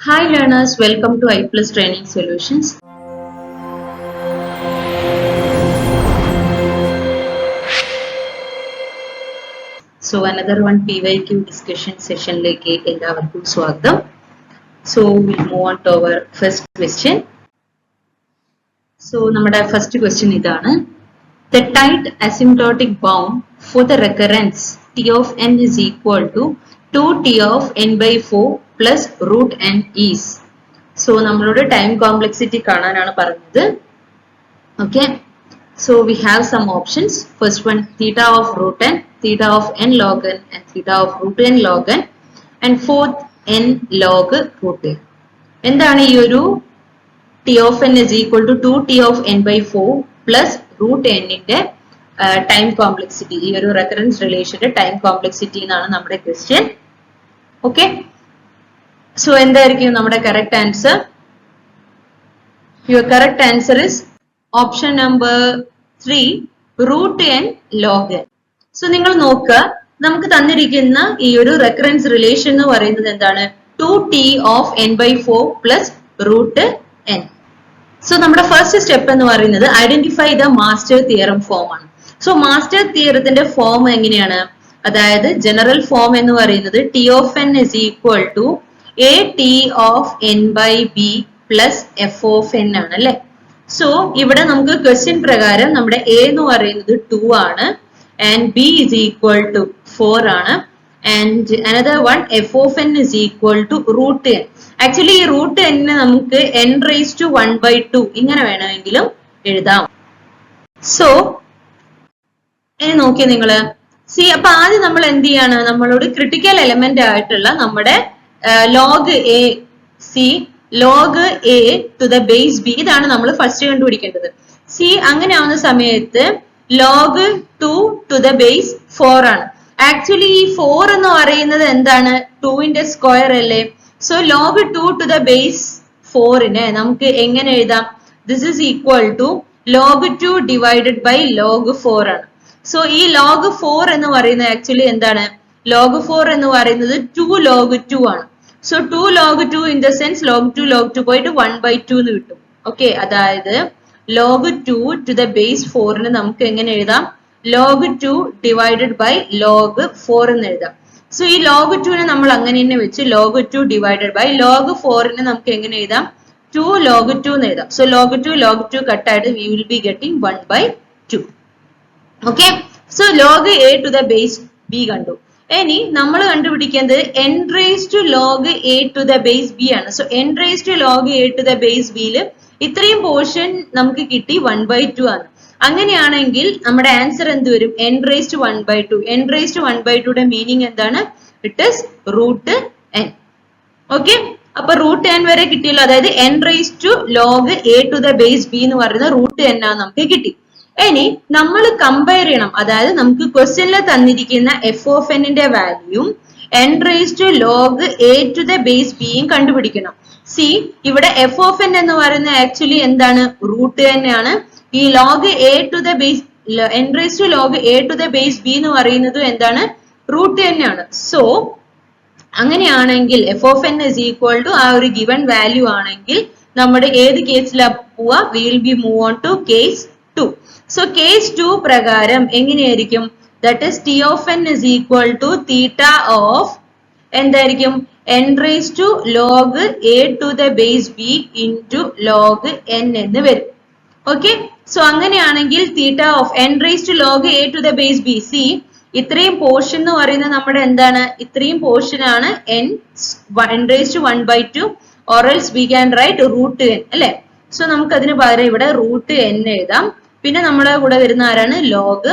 Hi learners, welcome to I Plus Training Solutions. So another one PYQ discussion session like എല്ലാവർക്കും സ്വാഗതം. So we'll move on to our first question. So നമ്മുടെ first question ഇതാണ്. The tight asymptotic bound for the recurrence T of n is equal to 2T of n by 4 plus root n is. So നമ്മളോട് time complexity കാണാനാണ് പറഞ്ഞത്. Okay. So we have some options. First one theta of root n, theta of n log n and theta of root n log n and fourth n log root n. എന്താണ് ഈ ഒരു T of n is equal to 2T of n by 4 plus root n ന്റെ time complexity ഈ ഒരു recurrence റിലേഷന്റെ time complexity എന്നാണ് നമ്മുടെ question. Okay, so എന്തായിരിക്കും നമ്മുടെ correct answer? Your correct answer is option number 3 root n log n. So നിങ്ങൾ നോക്കുക, നമുക്ക് തന്നിരിക്കുന്ന ഈ ഒരു റെക്കറൻസ് റിലേഷൻ എന്ന് പറയുന്നത് എന്താണ്? 2T of n by 4 plus root n. So നമ്മുടെ ഫസ്റ്റ് സ്റ്റെപ്പ് എന്ന് പറയുന്നത് identify the master theorem form ആണ്. സോ മാസ്റ്റർ തിയറത്തിന്റെ ഫോം എങ്ങനെയാണ്? അതായത് ജനറൽ ഫോം എന്ന് പറയുന്നത് T of n is equal to AT of n by b plus f of n ആണ് അല്ലെ. സോ ഇവിടെ നമുക്ക് ക്വസ്റ്റ്യൻ പ്രകാരം നമ്മുടെ A എന്ന് പറയുന്നത് 2 ആണ് and b is equal to 4 ആണ് and another one f of n is equal to root n. Actually ഈ റൂട്ട് n നമുക്ക് n raised to 1 by 2 ഇങ്ങനെ വേണമെങ്കിലും എഴുതാം. സോ ഇനി നോക്കിയേ നിങ്ങള് സി, അപ്പൊ ആദ്യം നമ്മൾ എന്ത് ചെയ്യാണ്? നമ്മളോട് ക്രിട്ടിക്കൽ എലമെന്റ് ആയിട്ടുള്ള നമ്മുടെ log A C log A to the base B ഇതാണ് നമ്മൾ ഫസ്റ്റ് കണ്ടുപിടിക്കേണ്ടത്. സി അങ്ങനെ ആവുന്ന സമയത്ത് ലോഗ് 2 ടു ദ ബേസ് 4 ആണ്. ആക്ച്വലി ഈ 4 എന്ന് പറയുന്നത് എന്താണ്? 2ന്റെ സ്ക്വയർ അല്ലേ. So log 2 to the base 4നെ നമുക്ക് എങ്ങനെ എഴുതാം? This is equal to log 2 divided by log 4 ആണ്. സോ ഈ ലോഗ് 4 എന്ന് പറയുന്നത് ആക്ച്വലി എന്താണ്? ലോഗ് 4 എന്ന് പറയുന്നത് 2 ലോഗ് 2 ആണ്. So 2 log 2 in the sense log 2 log 2 പോയിട്ട് 1 by 2 എന്ന് കിട്ടും. ഓക്കെ, അതായത് ലോഗ് 2 ടു ദ ബേസ് 4ന് നമുക്ക് എങ്ങനെ എഴുതാം? ലോഗ് 2 ഡിവൈഡഡ് ബൈ ലോഗ് 4 എന്ന് എഴുതാം. സോ ഈ ലോഗ് 2നെ നമ്മൾ അങ്ങനെ തന്നെ വെച്ച് ലോഗ് 2 ഡിവൈഡഡ് ബൈ ലോഗ് 4നെ നമുക്ക് എങ്ങനെ എഴുതാം? 2 ലോഗ് 2 എന്ന് എഴുതാം. സോ ലോഗ് 2 ലോഗ് 2 കട്ടായിട്ട് we will be getting 1 by 2. Okay, so log A to the base b കണ്ടു. ഇനി നമ്മൾ കണ്ടുപിടിക്കുന്നത് n raised to log a to the base b ആണ്. So n raised to log a to the base b യിൽ ഇത്രയും portion നമുക്ക് കിട്ടി 1 by 2 ആണ്. അങ്ങനെയാണെങ്കിൽ നമ്മുടെ ആൻസർ എന്ത് വരും? n raised to 1 by 2. n raised to 1 by 2 യുടെ മീനിങ് എന്താണ്? It is root n. Okay, അപ്പൊ റൂട്ട് n വരെ കിട്ടിയല്ലോ. അതായത് n raised to log a to the base b എന്ന് പറയുന്നത് റൂട്ട് n ആണ് നമുക്ക് കിട്ടി. ഇനി നമ്മൾ കമ്പയർ ചെയ്യണം, അതായത് നമുക്ക് ക്വസ്റ്റ്യനിൽ തന്നിരിക്കുന്ന എഫ് ഓഫ് എന്നിന്റെ വാല്യൂയും n raised to log a to the base b യും കണ്ടുപിടിക്കണം. സി, ഇവിടെ എഫ് ഓഫ് n എന്ന് പറയുന്നത് ആക്ച്വലി എന്താണ്? റൂട്ട് n ആണ്. ഈ log A to the base n raised to log a to the base b എന്ന് പറയുന്നത് എന്താണ്? റൂട്ട് n ആണ്. സോ അങ്ങനെയാണെങ്കിൽ F of n is equal to ആ ഒരു ഗിവൺ വാല്യൂ ആണെങ്കിൽ നമ്മുടെ ഏത് കേസിലാണ് പോവാ? We will be move on to case 2. So case 2 പ്രകാരം എങ്ങനെയായിരിക്കും? That is T of n is equal to theta of എന്തായിരിക്കും? n raised to log a to the base b into log n എന്ന് വരും. Okay, so അങ്ങനെയാണെങ്കിൽ തീറ്റ of n raised to log a to the base b. C, ഇത്രയും portion എന്ന് പറയുന്നത് നമ്മുടെ എന്താണ്? ഇത്രയും പോർഷൻ ആണ് n raised to 1 by 2 or else we can write root n അല്ലെ. സോ നമുക്ക് അതിന് പകരം ഇവിടെ റൂട്ട് n എഴുതാം. പിന്നെ നമ്മുടെ കൂടെ വരുന്ന ആരാണ്? Log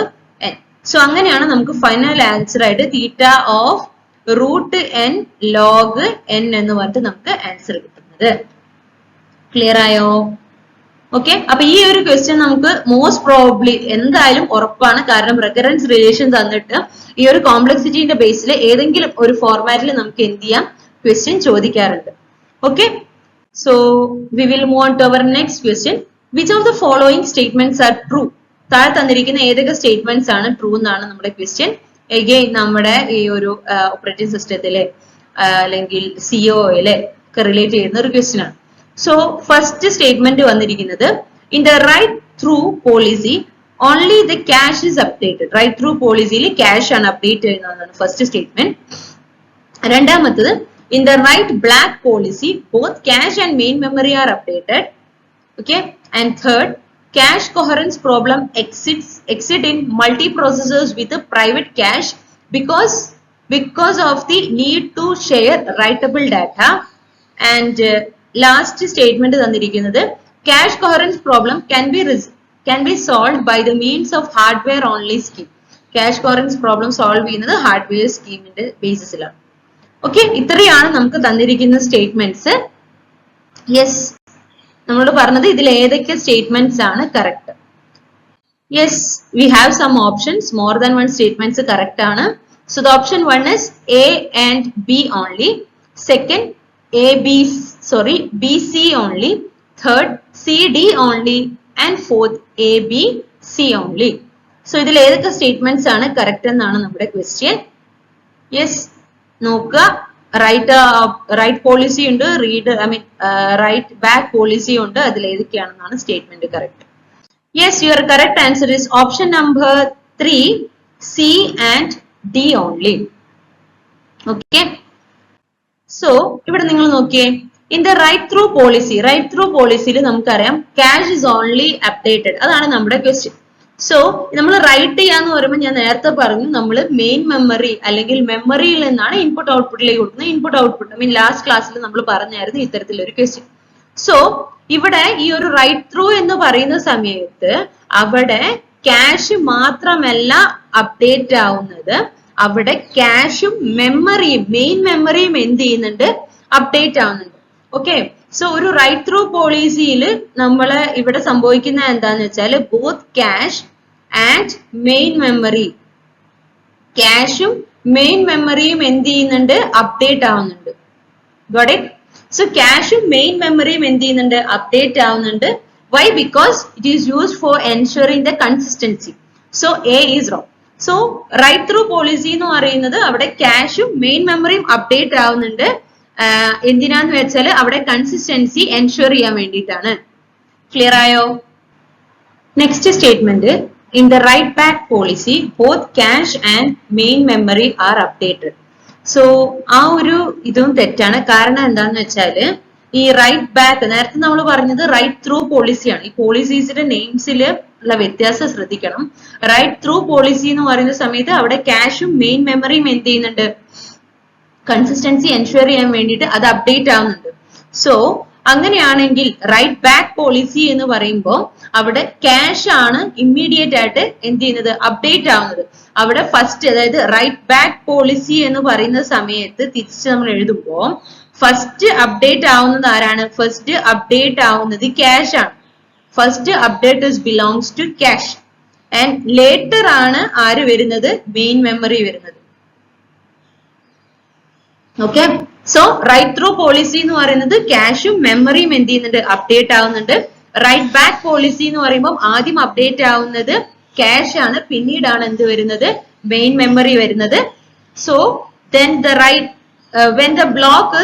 n. സോ അങ്ങനെയാണ് നമുക്ക് ഫൈനൽ ആൻസർ ആയിട്ട് theta of root n log n എന്ന് പറഞ്ഞിട്ട് നമുക്ക് ആൻസർ കിട്ടുന്നത്. ക്ലിയർ ആയോ? ഓക്കെ, അപ്പൊ ഈ ഒരു ക്വസ്റ്റ്യൻ നമുക്ക് മോസ്റ്റ് പ്രോബബ്ലി എന്തായാലും ഉറപ്പാണ്. കാരണം റെക്കറൻസ് റിലേഷൻ തന്നിട്ട് ഈ ഒരു കോംപ്ലക്സിറ്റിന്റെ ബേസിൽ ഏതെങ്കിലും ഒരു ഫോർമാറ്റിൽ നമുക്ക് എന്ത് ചെയ്യാം? ക്വസ്റ്റ്യൻ ചോദിക്കാറുണ്ട്. Okay, so we will move on to our next question. Which of the following statements are true? താഴെ തന്നിരിക്കുന്ന ഏതൊക്കെ സ്റ്റേറ്റ്മെന്റ്സ് ആണ് ട്രൂ എന്നാണ് നമ്മുടെ ക്വസ്റ്റ്യൻ. എഗെയിൻ നമ്മുടെ ഈ ഒരു ഓപ്പറേറ്റിംഗ് സിസ്റ്റത്തിലെ അല്ലെങ്കിൽ സിഒയിലെ റിലേറ്റ് ചെയ്യുന്ന ഒരു ക്വസ്റ്റ്യൻ ആണ്. സോ ഫസ്റ്റ് സ്റ്റേറ്റ്മെന്റ് വന്നിരിക്കുന്നത് in the write through policy only the cache is updated. Write through പോളിസിയിൽ ക്യാഷ് ആണ് അപ്ഡേറ്റ് ചെയ്യുന്നതാണ് ഫസ്റ്റ് സ്റ്റേറ്റ്മെന്റ്. രണ്ടാമത്തത് in the write back policy both cache and main memory are updated. Okay, and third, cache coherence problem exist in multiprocessors with a private cache because of the need to share writable data. And last statement തന്നിരിക്കുന്നത് cache coherence problem can be solved by the means of hardware only scheme. Cache coherence problem solve ചെയ്യുന്നത് hardware സ്കീമിന്റെ ബേസിസിലാണ്. Okay, ഇത്രയാണ് നമുക്ക് തന്നിരിക്കുന്ന statements. Yes, നമ്മളോട് പറഞ്ഞത് ഇതിൽ ഏതൊക്കെ statements ആണ് correct. Yes, we have some options. More than one statements correct ആണ്. So the option 1 is A and B only. Second, B C only. Third, C D only. And fourth, A B C only. So ഇതിൽ ഏതൊക്കെ statements ആണ് correct എന്നാണ് നമ്മുടെ question. Yes, നോക്കുക. Write policy ഉണ്ട്, write back policy ഉണ്ട്. അതിൽ ഏതൊക്കെയാണെന്നാണ് statement correct. Yes, your correct answer is option number 3, C and D only. Okay, so ഇവിടെ നിങ്ങൾ നോക്കിയേ, ഇൻ ദ റൈറ്റ് ത്രൂ പോളിസിയിൽ നമുക്കറിയാം ക്യാഷ് ഇസ് ഓൺലി അപ്ഡേറ്റഡ്. അതാണ് നമ്മുടെ ക്വസ്റ്റ്യൻ. സോ നമ്മൾ റൈറ്റ് ചെയ്യാന്ന് പറയുമ്പോൾ ഞാൻ നേരത്തെ പറഞ്ഞു, നമ്മൾ മെയിൻ മെമ്മറി അല്ലെങ്കിൽ മെമ്മറിയിൽ നിന്നാണ് ഇൻപുട്ട് ഔട്ട്പുട്ടിലേക്ക് കൊടുക്കുന്നത്. ഇൻപുട്ട് ഔട്ട്പുട്ട് ലാസ്റ്റ് ക്ലാസ്സിൽ നമ്മൾ പറഞ്ഞായിരുന്നു ഇത്തരത്തിലൊരു ക്വസ്റ്റ്യൻ. സോ ഇവിടെ ഈ ഒരു റൈറ്റ് ത്രൂ എന്ന് പറയുന്ന സമയത്ത് അവിടെ ക്യാഷ് മാത്രമല്ല അപ്ഡേറ്റ് ആവുന്നത്, അവിടെ ക്യാഷും മെമ്മറിയും മെയിൻ മെമ്മറിയും എന്ത് ചെയ്യുന്നുണ്ട്, അപ്ഡേറ്റ് ആവുന്നുണ്ട്. ഓക്കെ, സോ ഒരു റൈറ്റ് ത്രൂ പോളിസിയിൽ നമ്മൾ ഇവിടെ സംഭവിക്കുന്ന എന്താന്ന് വെച്ചാൽ both cache and main memory, ക്യാഷും മെയിൻ മെമ്മറിയും എന്ത് ചെയ്യുന്നുണ്ട്, അപ്ഡേറ്റ് ആവുന്നുണ്ട്. Got it? സോ ക്യാഷും മെയിൻ മെമ്മറിയും എന്ത് ചെയ്യുന്നുണ്ട്, അപ്ഡേറ്റ് ആവുന്നുണ്ട്. Why? Because it is used for ensuring the consistency. So A is wrong. So write through policy എന്ന് പറയുന്നത് അവിടെ ക്യാഷും മെയിൻ മെമ്മറിയും അപ്ഡേറ്റ് ആവുന്നുണ്ട്. എന്തിനാന്ന് വെച്ചാൽ അവിടെ കൺസിസ്റ്റൻസി എൻഷുർ ചെയ്യാൻ വേണ്ടിയിട്ടാണ്. ക്ലിയർ ആയോ? Next statement, in the write back policy both cache and main memory are updated. So ആ ഒരു ഇതും തെറ്റാണ്. കാരണം എന്താന്ന് വെച്ചാല് ഈ റൈറ്റ് ബാക്ക്, നേരത്തെ നമ്മൾ പറഞ്ഞത് റൈറ്റ് ത്രൂ പോളിസിയാണ്. ഈ പോളിസീസിന്റെ നെയിംസിൽ ഉള്ള വ്യത്യാസം ശ്രദ്ധിക്കണം. റൈറ്റ് ത്രൂ പോളിസി എന്ന് പറയുന്ന സമയത്ത് അവിടെ ക്യാഷും മെയിൻ മെമ്മറിയും എന്ത് ചെയ്യുന്നുണ്ട്, കൺസിസ്റ്റൻസി എൻഷുർ ചെയ്യാൻ വേണ്ടിയിട്ട് അത് അപ്ഡേറ്റ് ആവുന്നുണ്ട്. സോ അങ്ങനെയാണെങ്കിൽ റൈറ്റ് ബാക്ക് പോളിസി എന്ന് പറയുമ്പോൾ അവിടെ ക്യാഷ് ആണ് ഇമ്മീഡിയറ്റ് ആയിട്ട് എന്ത് ചെയ്യുന്നത്, അപ്ഡേറ്റ് ആവുന്നത്. അവിടെ ഫസ്റ്റ്, അതായത് റൈറ്റ് ബാക്ക് പോളിസി എന്ന് പറയുന്ന സമയത്ത് തിരിച്ച് നമ്മൾ എഴുതുമ്പോൾ ഫസ്റ്റ് അപ്ഡേറ്റ് ആവുന്നത് ആരാണ്? ഫസ്റ്റ് അപ്ഡേറ്റ് ആവുന്നത് ക്യാഷ് ആണ്. First update belongs to cache and later ആണ് ആര് വരുന്നത്, മെയിൻ മെമ്മറി വരുന്നത്. Okay, so write through policy എന്ന് പറയുന്നത് ക്യാഷും മെമ്മറിയും എന്ത് ചെയ്യുന്നുണ്ട്, അപ്ഡേറ്റ് ആവുന്നുണ്ട്. റൈറ്റ് ബാക്ക് പോളിസി എന്ന് പറയുമ്പോൾ ആദ്യം അപ്ഡേറ്റ് ആവുന്നത് ക്യാഷ് ആണ്, പിന്നീടാണ് എന്ത് വരുന്നത്, മെയിൻ മെമ്മറി വരുന്നത്. So then the write when the block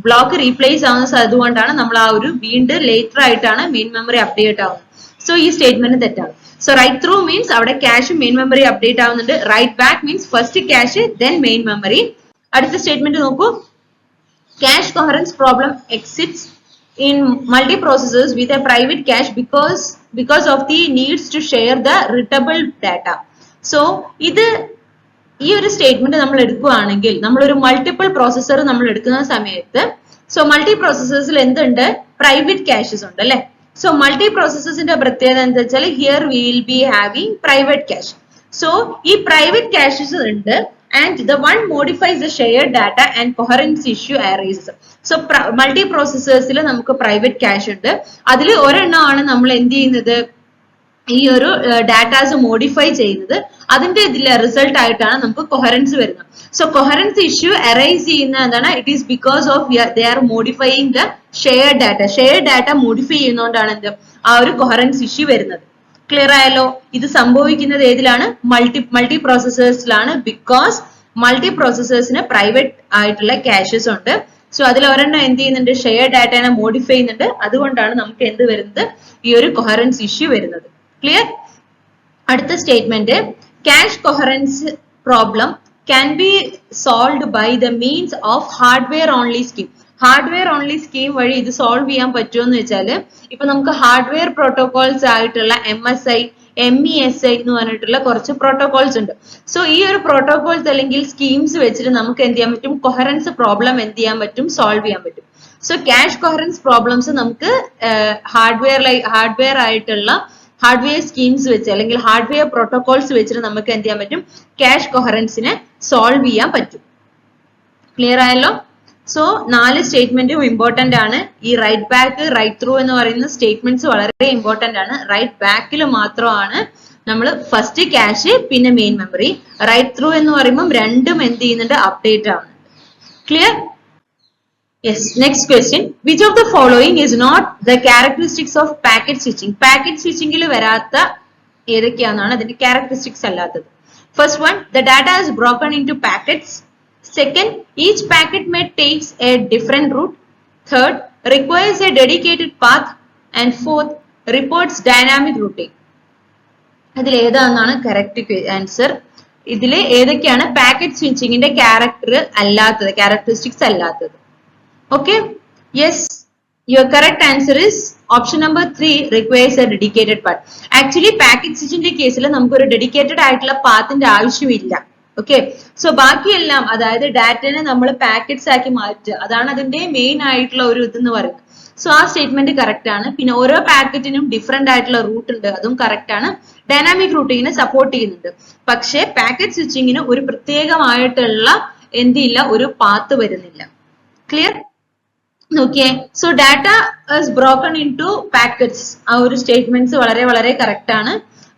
block replace ആവുന്നത്, അതുകൊണ്ടാണ് നമ്മൾ ആ ഒരു വീണ്ടും ലേറ്റർ ആയിട്ടാണ് മെയിൻ മെമ്മറി അപ്ഡേറ്റ് ആവുന്നത്. സോ ഈ സ്റ്റേറ്റ്മെന്റ് തെറ്റാണ്. സോ റൈറ്റ് ത്രൂ മീൻസ് അവിടെ ക്യാഷും മെയിൻ മെമ്മറി അപ്ഡേറ്റ് ആവുന്നുണ്ട്. Write back means first cache then main memory. അടുത്ത സ്റ്റേറ്റ്മെന്റ് നോക്കൂ, cache coherence problem exits in multiprocessors with a private cache because of the needs to share the readable data. So ഇത് ഈ ഒരു statement നമ്മൾ എടുക്കുകയാണെങ്കിൽ, നമ്മളൊരു multiple processor നമ്മൾ എടുക്കുന്ന സമയത്ത്, സോ മൾട്ടി പ്രോസസേഴ്സിൽ എന്തുണ്ട്, പ്രൈവറ്റ് ക്യാഷസ് ഉണ്ട് അല്ലെ. സോ മൾട്ടി പ്രോസസേഴ്സിന്റെ പ്രത്യേകത എന്താ വെച്ചാൽ here we will be having private cash. So ഈ പ്രൈവറ്റ് ക്യാഷസ് ഉണ്ട് and the one modifies the shared data and coherence issue arises. So multi processors നമുക്ക് പ്രൈവറ്റ് ക്യാഷ് ഉണ്ട്. അതിൽ ഒരെണ്ണമാണ് നമ്മൾ എന്ത് ചെയ്യുന്നത്, ഈ ഒരു ഡാറ്റാസ് മോഡിഫൈ ചെയ്യുന്നത്. അതിന്റെ ഇതിലെ റിസൾട്ട് ആയിട്ടാണ് നമുക്ക് കൊഹറൻസ് വരുന്നത്. സോ കൊഹറൻസ് ഇഷ്യൂ അറൈസ് ചെയ്യുന്ന എന്താണ്, it is because of they are modifying the share data. Share data modify ചെയ്യുന്നതുകൊണ്ടാണ് എന്ത് ആ ഒരു കൊഹറൻസ് ഇഷ്യൂ വരുന്നത്. ക്ലിയർ ആയല്ലോ? ഇത് സംഭവിക്കുന്നത് ഏതിലാണ്, മൾട്ടി പ്രോസസേഴ്സിലാണ്. ബിക്കോസ് മൾട്ടി പ്രോസസേഴ്സിന് പ്രൈവറ്റ് ആയിട്ടുള്ള ക്യാഷസ് ഉണ്ട്. സോ അതിൽ ഒരെണ്ണം എന്ത് ചെയ്യുന്നുണ്ട്, ഷെയർ ഡാറ്റനെ മോഡിഫൈ ചെയ്യുന്നുണ്ട്. അതുകൊണ്ടാണ് നമുക്ക് എന്ത് വരുന്നത്, ഈ ഒരു കൊഹറൻസ് ഇഷ്യൂ വരുന്നത്. ക്ലിയർ? അടുത്ത statement, cash coherence problem can be solved by the means of hardware only scheme. Hardware only scheme വഴി ഇത് സോൾവ് ചെയ്യാൻ പറ്റുമെന്ന് വെച്ചാൽ, ഇപ്പൊ നമുക്ക് ഹാർഡ്വെയർ പ്രോട്ടോകോൾസ് ആയിട്ടുള്ള MSI, MESI എന്ന് പറഞ്ഞിട്ടുള്ള കുറച്ച് പ്രോട്ടോകോൾസ് ഉണ്ട്. സോ ഈ ഒരു പ്രോട്ടോകോൾസ് അല്ലെങ്കിൽ സ്കീംസ് വെച്ചിട്ട് നമുക്ക് എന്ത് ചെയ്യാൻ പറ്റും, കൊഹറൻസ് പ്രോബ്ലം എന്ത് ചെയ്യാൻ പറ്റും, സോൾവ് ചെയ്യാൻ പറ്റും. സോ ക്യാഷ് കൊഹറൻസ് പ്രോബ്ലംസ് നമുക്ക് ഹാർഡ്വെയർ ആയിട്ടുള്ള ഹാർഡ്വെയർ സ്കീംസ് വെച്ച് അല്ലെങ്കിൽ ഹാർഡ്വെയർ പ്രോട്ടോകോൾസ് വെച്ചിട്ട് നമുക്ക് എന്ത് ചെയ്യാൻ പറ്റും, ക്യാഷ് കൊഹറൻസിനെ സോൾവ് ചെയ്യാൻ പറ്റും. ക്ലിയർ ആയല്ലോ? സോ 4 സ്റ്റേറ്റ്മെന്റും ഇമ്പോർട്ടന്റ് ആണ്. ഈ റൈറ്റ് ബാക്ക്, റൈറ്റ് ത്രൂ എന്ന് പറയുന്ന സ്റ്റേറ്റ്മെന്റ്സ് വളരെ ഇമ്പോർട്ടന്റ് ആണ്. റൈറ്റ് ബാക്കിൽ മാത്രമാണ് നമ്മൾ ഫസ്റ്റ് ക്യാഷ് പിന്നെ മെയിൻ മെമ്മറി. റൈറ്റ് ത്രൂ എന്ന് പറയുമ്പോൾ രണ്ടും എന്ത് ചെയ്യുന്നുണ്ട്, അപ്ഡേറ്റ് ആവുന്നുണ്ട്. Clear? Yes. Next question. Which of the following is not the characteristics of packet switching? Packet switching il varatha edakyanana adinte characteristics allathathu. First one, the data is broken into packets. Second, each packet may takes a different route. Third, requires a dedicated path. And fourth, reports dynamic routing. Adil edana correct answer. Idile edakkana packet switching inde characteristics allathathu. Okay, yes, your correct answer is option number 3, requires a dedicated path. Actually packet switching case il namukku oru dedicated aayittulla path inde avashyamilla. Okay, so baaki ellam adayathu data ne nammal packets aaki maattu adana adinte main aayittulla oru idu ennu parayunnu. So aa statement correct aanu. Pinne oro packet inum different aayittulla route undu, adum correct aanu. Dynamic routing ne support cheyyunnundu. Pakshe packet switching ine oru prathekamaayittulla endilla oru path varunilla. Clear? Okay, so data is broken into packets. Our statements വളരെ correct ആണ്.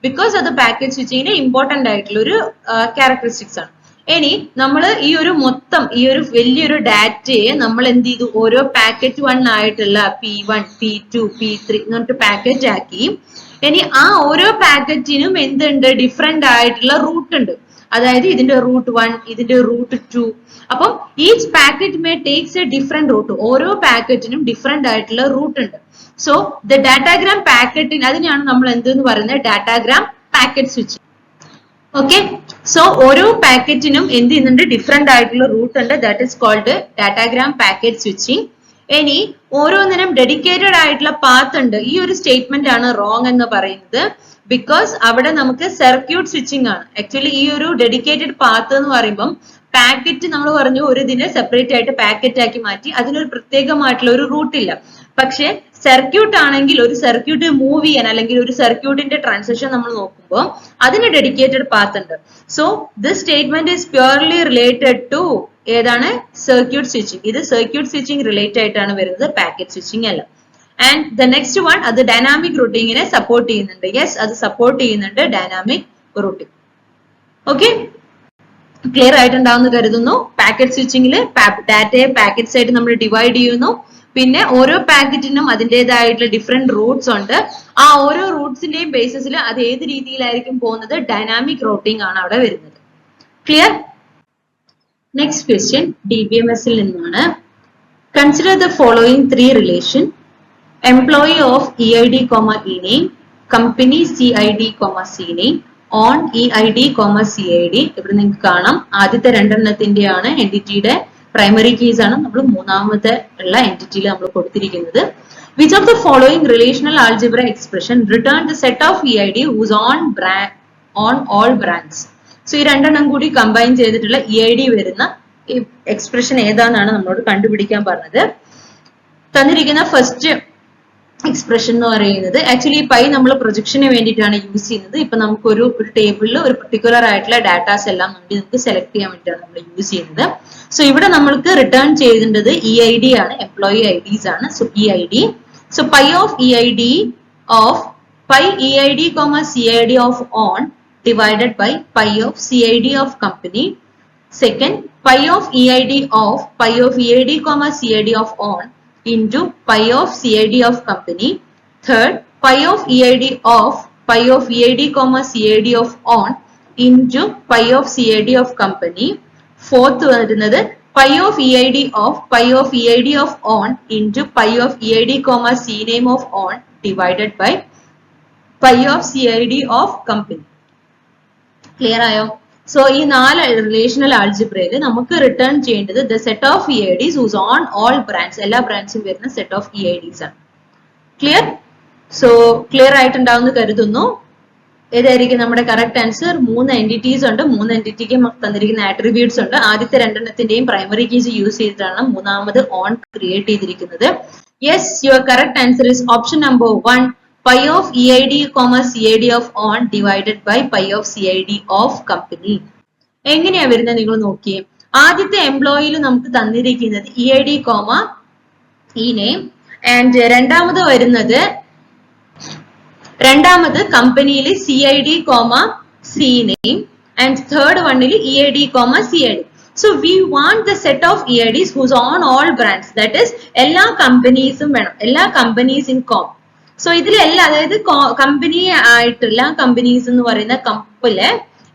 Because of the packet switching important ആയിട്ടുള്ള ഒരു characteristics ആണ്. ഇനി നമ്മൾ ഈ ഒരു മൊത്തം ഈ ഒരു വലിയൊരു ഡാറ്റയെ നമ്മൾ എന്ത് ചെയ്തു, ഓരോ പാക്കറ്റ് 1 ആയിട്ടുള്ള P1, P2, P3 എന്നിട്ട് പാക്കറ്റ് ആക്കി. ഇനി ആ ഓരോ പാക്കറ്റിനും എന്തുണ്ട്, ഡിഫറെന്റ് ആയിട്ടുള്ള റൂട്ട് ഉണ്ട്. അതായത് ഇതിന്റെ റൂട്ട് 1, ഇതിന്റെ റൂട്ട് 2. അപ്പം each packet may takes a different route. ഓരോ പാക്കറ്റിനും ഡിഫറെന്റ് ആയിട്ടുള്ള റൂട്ട് ഉണ്ട്. സോ ദ ഡാറ്റാഗ്രാം പാക്കറ്റിന് അതിനെയാണ് നമ്മൾ എന്തെന്ന് പറയുന്നത്, datagram packet switching. Okay, so ഓരോ പാക്കറ്റിനും എന്ത് ചെയ്യുന്നുണ്ട്, ഡിഫറെന്റ് ആയിട്ടുള്ള റൂട്ട് ഉണ്ട്. That is called datagram packet switching. ഇനി ഓരോന്നിനും ഡെഡിക്കേറ്റഡ് ആയിട്ടുള്ള പാത്ത് ഉണ്ട്. ഈ ഒരു സ്റ്റേറ്റ്മെന്റ് ആണ് റോങ് എന്ന് പറയുന്നത്. ബിക്കോസ് അവിടെ നമുക്ക് സർക്യൂട്ട് സ്വിച്ചിങ് ആണ്. ആക്ച്വലി ഈ ഒരു ഡെഡിക്കേറ്റഡ് പാത്ത് എന്ന് പറയുമ്പം പാക്കറ്റ് നമ്മൾ പറഞ്ഞു ഒരു ഇതിനെ സെപ്പറേറ്റ് ആയിട്ട് പാക്കറ്റ് ആക്കി മാറ്റി, അതിനൊരു പ്രത്യേകമായിട്ടുള്ള ഒരു റൂട്ട് ഇല്ല. പക്ഷെ സർക്യൂട്ട് ആണെങ്കിൽ ഒരു സർക്യൂട്ട് മൂവ് ചെയ്യാൻ അല്ലെങ്കിൽ ഒരു സർക്യൂട്ടിന്റെ ട്രാൻസാക്ഷൻ നമ്മൾ നോക്കുമ്പോൾ അതിന് ഡെഡിക്കേറ്റഡ് പാത്ത് ഉണ്ട്. So this statement is purely related to ഏതാണ്, സർക്യൂട്ട് സ്വിച്ചിങ്. ഇത് സർക്യൂട്ട് സ്വിച്ചിങ് റിലേറ്റ് ആയിട്ടാണ് വരുന്നത്, പാക്കറ്റ് സ്വിച്ചിങ് അല്ല. ആൻഡ് ദ നെക്സ്റ്റ് വൺ, അത് ഡൈനാമിക് റൂട്ടിങ്ങിനെ സപ്പോർട്ട് ചെയ്യുന്നുണ്ട്. യെസ്, അത് സപ്പോർട്ട് ചെയ്യുന്നുണ്ട്, ഡൈനാമിക് റൂട്ടിങ്. ഓക്കെ, ക്ലിയർ ആയിട്ടുണ്ടാവുന്ന കരുതുന്നു. പാക്കറ്റ് സ്വിച്ചിങ്ങിൽ ഡാറ്റയെ പാക്കറ്റ്സ് ആയിട്ട് നമ്മൾ ഡിവൈഡ് ചെയ്യുന്നു. പിന്നെ ഓരോ പാക്കറ്റിനും അതിൻ്റെതായിട്ടുള്ള ഡിഫറെന്റ് റൂട്ട്സ് ഉണ്ട്. ആ ഓരോ റൂട്ട്സിന്റെയും ബേസിസിൽ അത് ഏത് രീതിയിലായിരിക്കും പോകുന്നത്, ഡൈനാമിക് റൂട്ടിംഗ് ആണ് അവിടെ വരുന്നത്. ക്ലിയർ? നെക്സ്റ്റ് ക്വസ്റ്റ്യൻ DBMS-ൽ നിന്നാണ്. Consider the following 3 relation. Employee of EID, ENAME, company CID, CNAME, on EID, CID. ഇവിടെ നിങ്ങൾക്ക് കാണാം ആദ്യത്തെ രണ്ടെണ്ണത്തിന്റെയാണ് എൻറ്റിറ്റിയുടെ പ്രൈമറി കീസ് ആണ് നമ്മൾ മൂന്നാമത്തെ ഉള്ള എൻറ്റിറ്റിയിൽ നമ്മൾ കൊടുത്തിരിക്കുന്നത്. Which of the following relational algebra expression return the set of EID whose on all branches? So ഈ രണ്ടെണ്ണം കൂടി കമ്പൈൻ ചെയ്തിട്ടുള്ള EID വരുന്ന എക്സ്പ്രഷൻ ഏതാണെന്നാണ് നമ്മളോട് കണ്ടുപിടിക്കാൻ പറഞ്ഞത്. തന്നിരിക്കുന്ന ഫസ്റ്റ് എക്സ്പ്രഷൻ എന്ന് പറയുന്നത് ആക്ച്വലി പൈ നമ്മൾ പ്രൊജക്ഷന് വേണ്ടിയിട്ടാണ് യൂസ് ചെയ്യുന്നത്. ഇപ്പൊ നമുക്ക് ഒരു ടേബിളിൽ ഒരു പെർട്ടിക്കുലർ ആയിട്ടുള്ള ഡാറ്റാസ് എല്ലാം നമുക്ക് സെലക്ട് ചെയ്യാൻ വേണ്ടിയിട്ടാണ് നമ്മൾ യൂസ് ചെയ്യുന്നത്. സോ ഇവിടെ നമ്മൾക്ക് റിട്ടേൺ ചെയ്യേണ്ടത് EID ആണ്, എംപ്ലോയി IDs ആണ്. So EID, so pi of EID of pi EID, CID of on divided by pi of CID of company. Second, pi of EID of EID, CID of on into pi of CID of company. Third, pi of EID of EID, CID of on into pi of CID of company. Fourth, pi of EID of on into pi of EID comma CNAME of on divided by pi of CID of company. Clear ആയോ? So ഈ 4 relational ആൾജിബ്രയിൽ നമുക്ക് return ചെയ്യേണ്ടത് the set of EIDs whose on all brands, എല്ലാ ബ്രാൻഡ്സും വരുന്ന set of EIDs ആണ്. Clear? So clear ആയിട്ടുണ്ടാവുമെന്ന് കരുതുന്നു. ഏതായിരിക്കും നമ്മുടെ കറക്റ്റ് ആൻസർ? 3 എൻറ്റിറ്റീസ് ഉണ്ട്, 3 എൻറ്റിറ്റിക്ക് തന്നിരിക്കുന്ന ആട്രിബ്യൂട്ട്സ് ഉണ്ട്. ആദ്യത്തെ രണ്ടെണ്ണത്തിന്റെയും പ്രൈമറി കീസ് യൂസ് ചെയ്തിട്ടാണ് മൂന്നാമത് ഓൺ ക്രിയേറ്റ് ചെയ്തിരിക്കുന്നത്. Yes, your correct answer is option number 1, pi of EID, CID of on divided by pi of CID of company. എങ്ങനെയാ വരുന്നത് നിങ്ങൾ നോക്കിയേ. ആദ്യത്തെ എംപ്ലോയിയിൽ നമുക്ക് തന്നിരിക്കുന്നത് EID, e-name ആൻഡ് രണ്ടാമത് കമ്പനിയിൽ CID, C-name and third one EID, CID. So we want the set of EIDs whose on all brands, that is എല്ലാ കമ്പനീസും വേണം, എല്ലാ കമ്പനീസ് ഇൻ കോം. സോ ഇതിലെല്ലാം, അതായത് കമ്പനി ആയിട്ടുള്ള കമ്പനീസ് എന്ന് പറയുന്ന കമ്പില്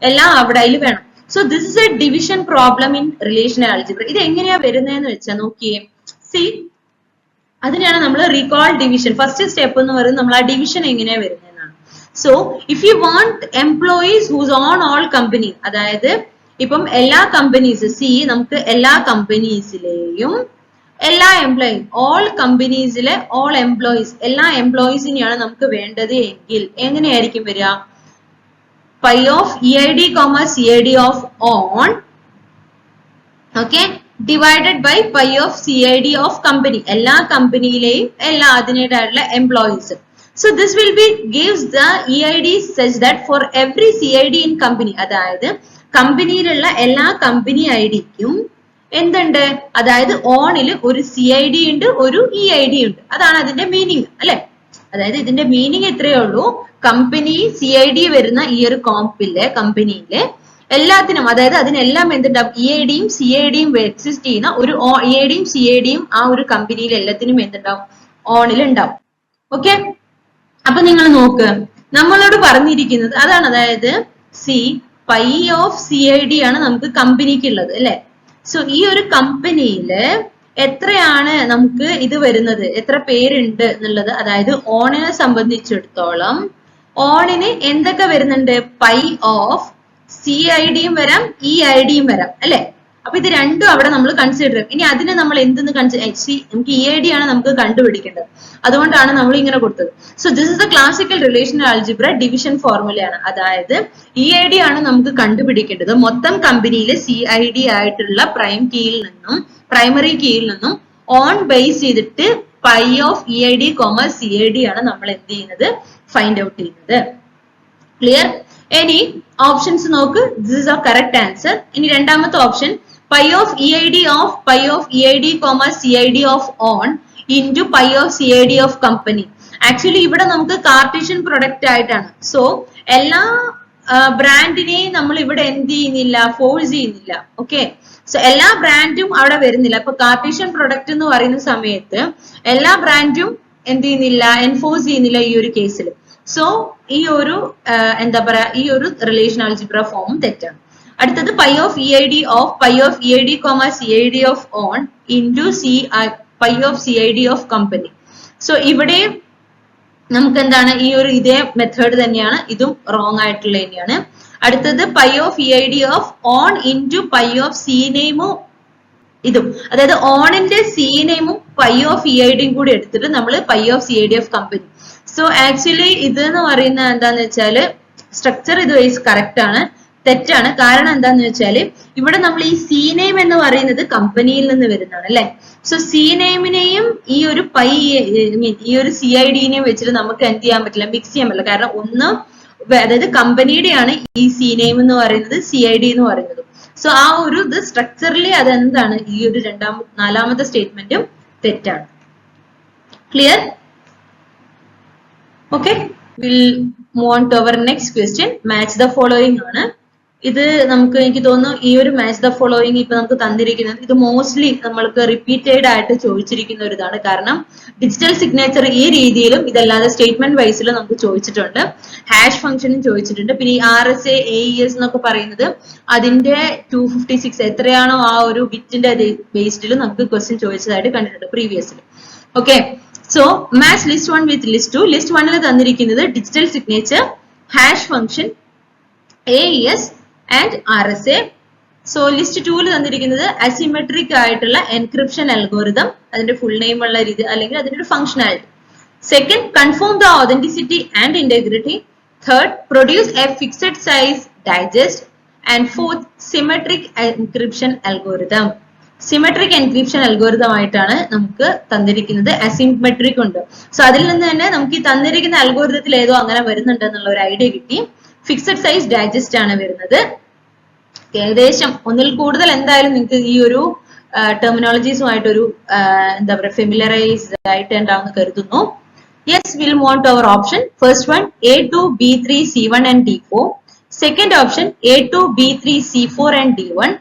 എല്ലാം അവിടെ വേണം. So this is A division problem in relational algebra. ഇത് എങ്ങനെയാ വരുന്നതെന്ന് വെച്ചാൽ നോക്കിയേ. സി, അതിനാണ് നമ്മൾ റീകോൾ ഡിവിഷൻ. ഫസ്റ്റ് സ്റ്റെപ്പ് എന്ന് പറയുന്നത് നമ്മൾ ആ ഡിവിഷൻ എങ്ങനെയാ വരുന്നതെന്നാണ്. So if you want employees whose own all company, അതായത് ഇപ്പം എല്ലാ കമ്പനീസ്, നമുക്ക് എല്ലാ കമ്പനീസിലെയും എല്ലാ എംപ്ലോയി, ഓൾ കമ്പനീസിലെ ഓൾ എംപ്ലോയീസ്, എല്ലാ എംപ്ലോയീസിനെയാണ് നമുക്ക് വേണ്ടത് എങ്കിൽ എങ്ങനെയായിരിക്കും വരിക? pi of EID, CID of on, okay, divided by pi of CID of company, എല്ലാ കമ്പനിയിലെയും എല്ലാ അതിനായിട്ടുള്ള employees. So this will be gives the EID such that for every CID in company, അതായത് കമ്പനിയിലുള്ള എല്ലാ കമ്പനി ഐഡിക്കും എന്തുണ്ട്? അതായത് ഓണിൽ ഒരു CID ഉണ്ട്, ഒരു EID ഉണ്ട്. അതാണ് അതിന്റെ മീനിങ് അല്ലെ? അതായത് ഇതിന്റെ മീനിങ് ഇത്രയേ ഉള്ളൂ. കമ്പനി CID വരുന്ന ഈ ഒരു കമ്പനിയിലെ എല്ലാത്തിനും, അതായത് അതിനെല്ലാം എന്തുണ്ടാവും? EIDയും CIDയും എക്സിസ്റ്റ് ചെയ്യുന്ന ഒരു EIDയും CIDയും ആ ഒരു കമ്പനിയിൽ എല്ലാത്തിനും എന്തുണ്ടാവും? ഓണിൽ ഉണ്ടാവും. ഓക്കെ, അപ്പൊ നിങ്ങൾ നോക്ക്, നമ്മളോട് പറഞ്ഞിരിക്കുന്നത് അതാണ്. അതായത് pi of CID ആണ് നമുക്ക് കമ്പനിക്ക് ഉള്ളത് അല്ലെ? സോ ഈ ഒരു കമ്പനിയില് എത്രയാണ് നമുക്ക് ഇത് വരുന്നത്, എത്ര പേരുണ്ട് എന്നുള്ളത്, അതായത് ഓണിനെ സംബന്ധിച്ചിടത്തോളം ഓണിന് എന്തൊക്കെ വരുന്നുണ്ട്? pi of CIDയും വരാം, EIDയും വരാം അല്ലെ? അപ്പൊ ഇത് രണ്ടും അവിടെ നമ്മൾ കൺസിഡർ ചെയ്യും. ഇനി അതിനെ നമ്മൾ എന്തെന്ന് നമുക്ക് EID ആണ് നമുക്ക് കണ്ടുപിടിക്കേണ്ടത്. അതുകൊണ്ടാണ് നമ്മൾ ഇങ്ങനെ കൊടുത്തത്. So this is the classical relational algebra division ഫോർമുലയാണ്. അതായത് EID ആണ് നമുക്ക് കണ്ടുപിടിക്കേണ്ടത്. മൊത്തം കമ്പനിയിലെ CID ആയിട്ടുള്ള പ്രൈമറി കീയിൽ നിന്നും ഓൺ ബേസ് ചെയ്തിട്ട് pi of EID, CID ആണ് നമ്മൾ എന്ത് ചെയ്യുന്നത്? ഫൈൻഡ് ഔട്ട് ചെയ്യുന്നത്. ക്ലിയർ? ഇനി ഓപ്ഷൻസ് നോക്ക്. This is a correct answer. ഇനി രണ്ടാമത്തെ option pi of EID, CID of on into pi of CID of company. Actually ഇവിടെ നമുക്ക് കാർട്ടീഷ്യൻ പ്രൊഡക്റ്റ് ആയിട്ടാണ്. സോ എല്ലാ ബ്രാൻഡിനെയും നമ്മൾ ഇവിടെ എന്ത് ചെയ്യുന്നില്ല? ഫോഴ്സ് ചെയ്യുന്നില്ല. ഓക്കെ, സോ എല്ലാ ബ്രാൻഡും അവിടെ വരുന്നില്ല. ഇപ്പൊ കാർട്ടീഷ്യൻ പ്രൊഡക്റ്റ് എന്ന് പറയുന്ന സമയത്ത് എല്ലാ ബ്രാൻഡും എന്ത് ചെയ്യുന്നില്ല? എൻഫോഴ്സ് ചെയ്യുന്നില്ല ഈ ഒരു കേസിൽ. സോ ഈ ഒരു എന്താ പറയാ, ഈ ഒരു റിലേഷൻ ആൾജിബ്ര ഫോമും തെറ്റാണ്. അടുത്തത് pi of EID, CID of on into pi of CID of company. So ഇവിടെ നമുക്ക് എന്താണ്? ഈ ഒരു ഇതേ മെത്തേഡ് തന്നെയാണ്, ഇതും റോങ് ആയിട്ടുള്ള തന്നെയാണ്. അടുത്തത് pi of EID of on into pi of CNAME, ഇതും അതായത് ഓണിന്റെ CNAME pi of EIDയും കൂടി എടുത്തിട്ട് നമ്മൾ pi of CID of company. So actually ഇത് എന്ന് പറയുന്നത് എന്താന്ന് വെച്ചാല് സ്ട്രക്ചർ ഇത് വൈസ് കറക്റ്റ് ആണ്, തെറ്റാണ്. കാരണം എന്താന്ന് വെച്ചാല് ഇവിടെ നമ്മൾ ഈ CNAME എന്ന് പറയുന്നത് കമ്പനിയിൽ നിന്ന് വരുന്നതാണ് അല്ലെ? സോ CNAMEനെയും ഈ ഒരു ഈ ഒരു CIDനെയും വെച്ചിട്ട് നമുക്ക് എന്ത് ചെയ്യാൻ പറ്റില്ല? മിക്സ് ചെയ്യാൻ പറ്റില്ല. കാരണം ഒന്ന്, അതായത് കമ്പനിയുടെയാണ് ഈ CNAME എന്ന് പറയുന്നത്, CID എന്ന് പറയുന്നത്. സോ ആ ഒരു ഇത് സ്ട്രക്ചറലി അതെന്താണ്? ഈ ഒരു നാലാമത്തെ സ്റ്റേറ്റ്മെന്റും തെറ്റാണ്. Clear? Okay, will move on to our next question. Match the following ആണ്. ഇത് നമുക്ക് എനിക്ക് തോന്നുന്നു ഈ ഒരു മാച്ച് ദ ഫോളോയിങ് ഇപ്പൊ നമുക്ക് തന്നിരിക്കുന്നത് ഇത് മോസ്റ്റ്ലി നമ്മൾക്ക് റിപ്പീറ്റഡ് ആയിട്ട് ചോദിച്ചിരിക്കുന്ന ഒരു ഇതാണ്. കാരണം ഡിജിറ്റൽ സിഗ്നേച്ചർ ഈ രീതിയിലും ഇതല്ലാതെ സ്റ്റേറ്റ്മെന്റ് വൈസിലും നമുക്ക് ചോദിച്ചിട്ടുണ്ട്, ഹാഷ് ഫംഗ്ഷനും ചോദിച്ചിട്ടുണ്ട്. പിന്നെ ഈ RSA AES എന്നൊക്കെ പറയുന്നത് അതിന്റെ 256 എത്രയാണോ ആ ഒരു ബിറ്റിന്റെ ബേസ്ഡിൽ നമുക്ക് ക്വസ്റ്റ്യൻ ചോദിച്ചതായിട്ട് കണ്ടിട്ടുണ്ട് പ്രീവിയസിൽ. Okay, so match list 1 with list 2. List 1 തന്നിരിക്കുന്നത് digital signature, hash function, AES and RSA. So list 2 തന്നിരിക്കുന്നത് അസിമെട്രിക് ആയിട്ടുള്ള എൻക്രിപ്ഷൻ അൽഗോരിതം, അതിന്റെ ഫുൾ നെയിം ഉള്ള രീതി അല്ലെങ്കിൽ അതിന്റെ ഒരു functionality. Second, confirm the authenticity and integrity. Third, produce a fixed size digest. And fourth, symmetric encryption algorithm. Symmetric encryption algorithm ആയിട്ടാണ് നമുക്ക് തന്നിരിക്കുന്നത്. അസിമെട്രിക് ഉണ്ട്. സോ അതിൽ നിന്ന് തന്നെ നമുക്ക് ഈ തന്നിരിക്കുന്ന അൽഗോരിതത്തിൽ ഏതോ അങ്ങനെ വരുന്നുണ്ട് എന്നുള്ള ഒരു ഐഡിയ കിട്ടി. ഫിക്സഡ് സൈസ് ഡൈജസ്റ്റ് ആണ് വരുന്നത്. ഏകദേശം ഒന്നിൽ കൂടുതൽ എന്തായാലും നിങ്ങൾക്ക് ഈ ഒരു ടെർമിനോളജീസുമായിട്ട് ഒരു എന്താ പറയുക ഫെമിലറൈസ്ഡ് ആയിട്ട് ഉണ്ടാവുമെന്ന് കരുതുന്നു. Yes, will move on to our option. First one A2 B3 C1 and D4. Second option A2 B3 C4 and D1.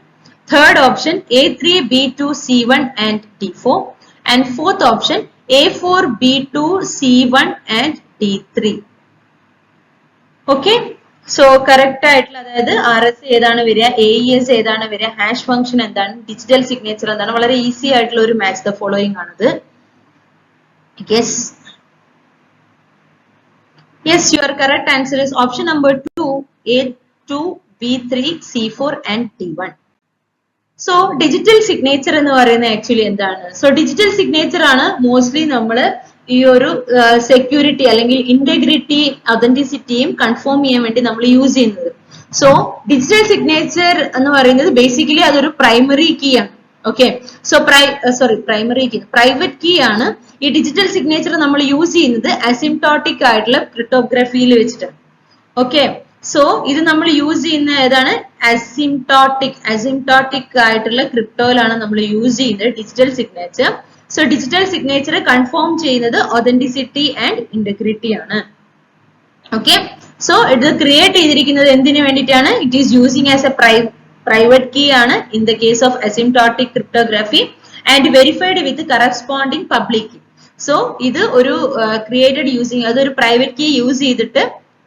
Third option A3 B2 C1 and D4. And fourth option A4 B2 C1 and D3. Okay. So correct ആയിട്ടുള്ള അതായത് RSA ഏതാണ് വരിക, AES ഏതാണ് വരിക, hash function എന്താണ്, digital signature എന്താണ്, വളരെ easy ആയിട്ടുള്ള ഒരു മാച്ച് ദ ഫോളോയിങ് ആണത്. Yes, your correct answer is option number 2, A2 B3 C4 and D1. So digital signature എന്ന് പറയുന്നത് ആക്ച്വലി എന്താണ്? സോ ഡിജിറ്റൽ സിഗ്നേച്ചർ ആണ് മോസ്റ്റ്ലി നമ്മൾ ഈ ഒരു സെക്യൂരിറ്റി അല്ലെങ്കിൽ ഇന്റഗ്രിറ്റി ഒതന്റിസിറ്റിയും കൺഫേം ചെയ്യാൻ വേണ്ടി നമ്മൾ യൂസ് ചെയ്യുന്നത്. സോ ഡിജിറ്റൽ സിഗ്നേച്ചർ എന്ന് പറയുന്നത് ബേസിക്കലി അതൊരു പ്രൈമറി കീ ആണ്. ഓക്കെ, സോ പ്രൈവറ്റ് കീ ആണ്. ഈ ഡിജിറ്റൽ സിഗ്നേച്ചർ നമ്മൾ യൂസ് ചെയ്യുന്നത് അസിംപ്റ്റോട്ടിക് ആയിട്ടുള്ള ക്രിപ്റ്റോഗ്രഫിയിൽ വെച്ചിട്ടാണ്. ഓക്കെ, സോ ഇത് നമ്മൾ യൂസ് ചെയ്യുന്ന ഏതാണ്? അസിംപ്റ്റോട്ടിക് ആയിട്ടുള്ള ക്രിപ്റ്റോയിലാണ് നമ്മൾ യൂസ് ചെയ്യുന്നത് digital signature. So digital signature confirm ചെയ്യുന്നത് ഒതന്റിസിറ്റി ആൻഡ് ഇന്റഗ്രിറ്റി ആണ്. ഓക്കെ, സോ ഇത് ക്രിയേറ്റ് ചെയ്തിരിക്കുന്നത് എന്തിനു വേണ്ടിയിട്ടാണ്? It is using as a private key ആണ് in the case of asymptotic cryptography and verified with corresponding public key. So ഇത് ഒരു created using അതൊരു പ്രൈവറ്റ് കീ യൂസ് ചെയ്തിട്ട്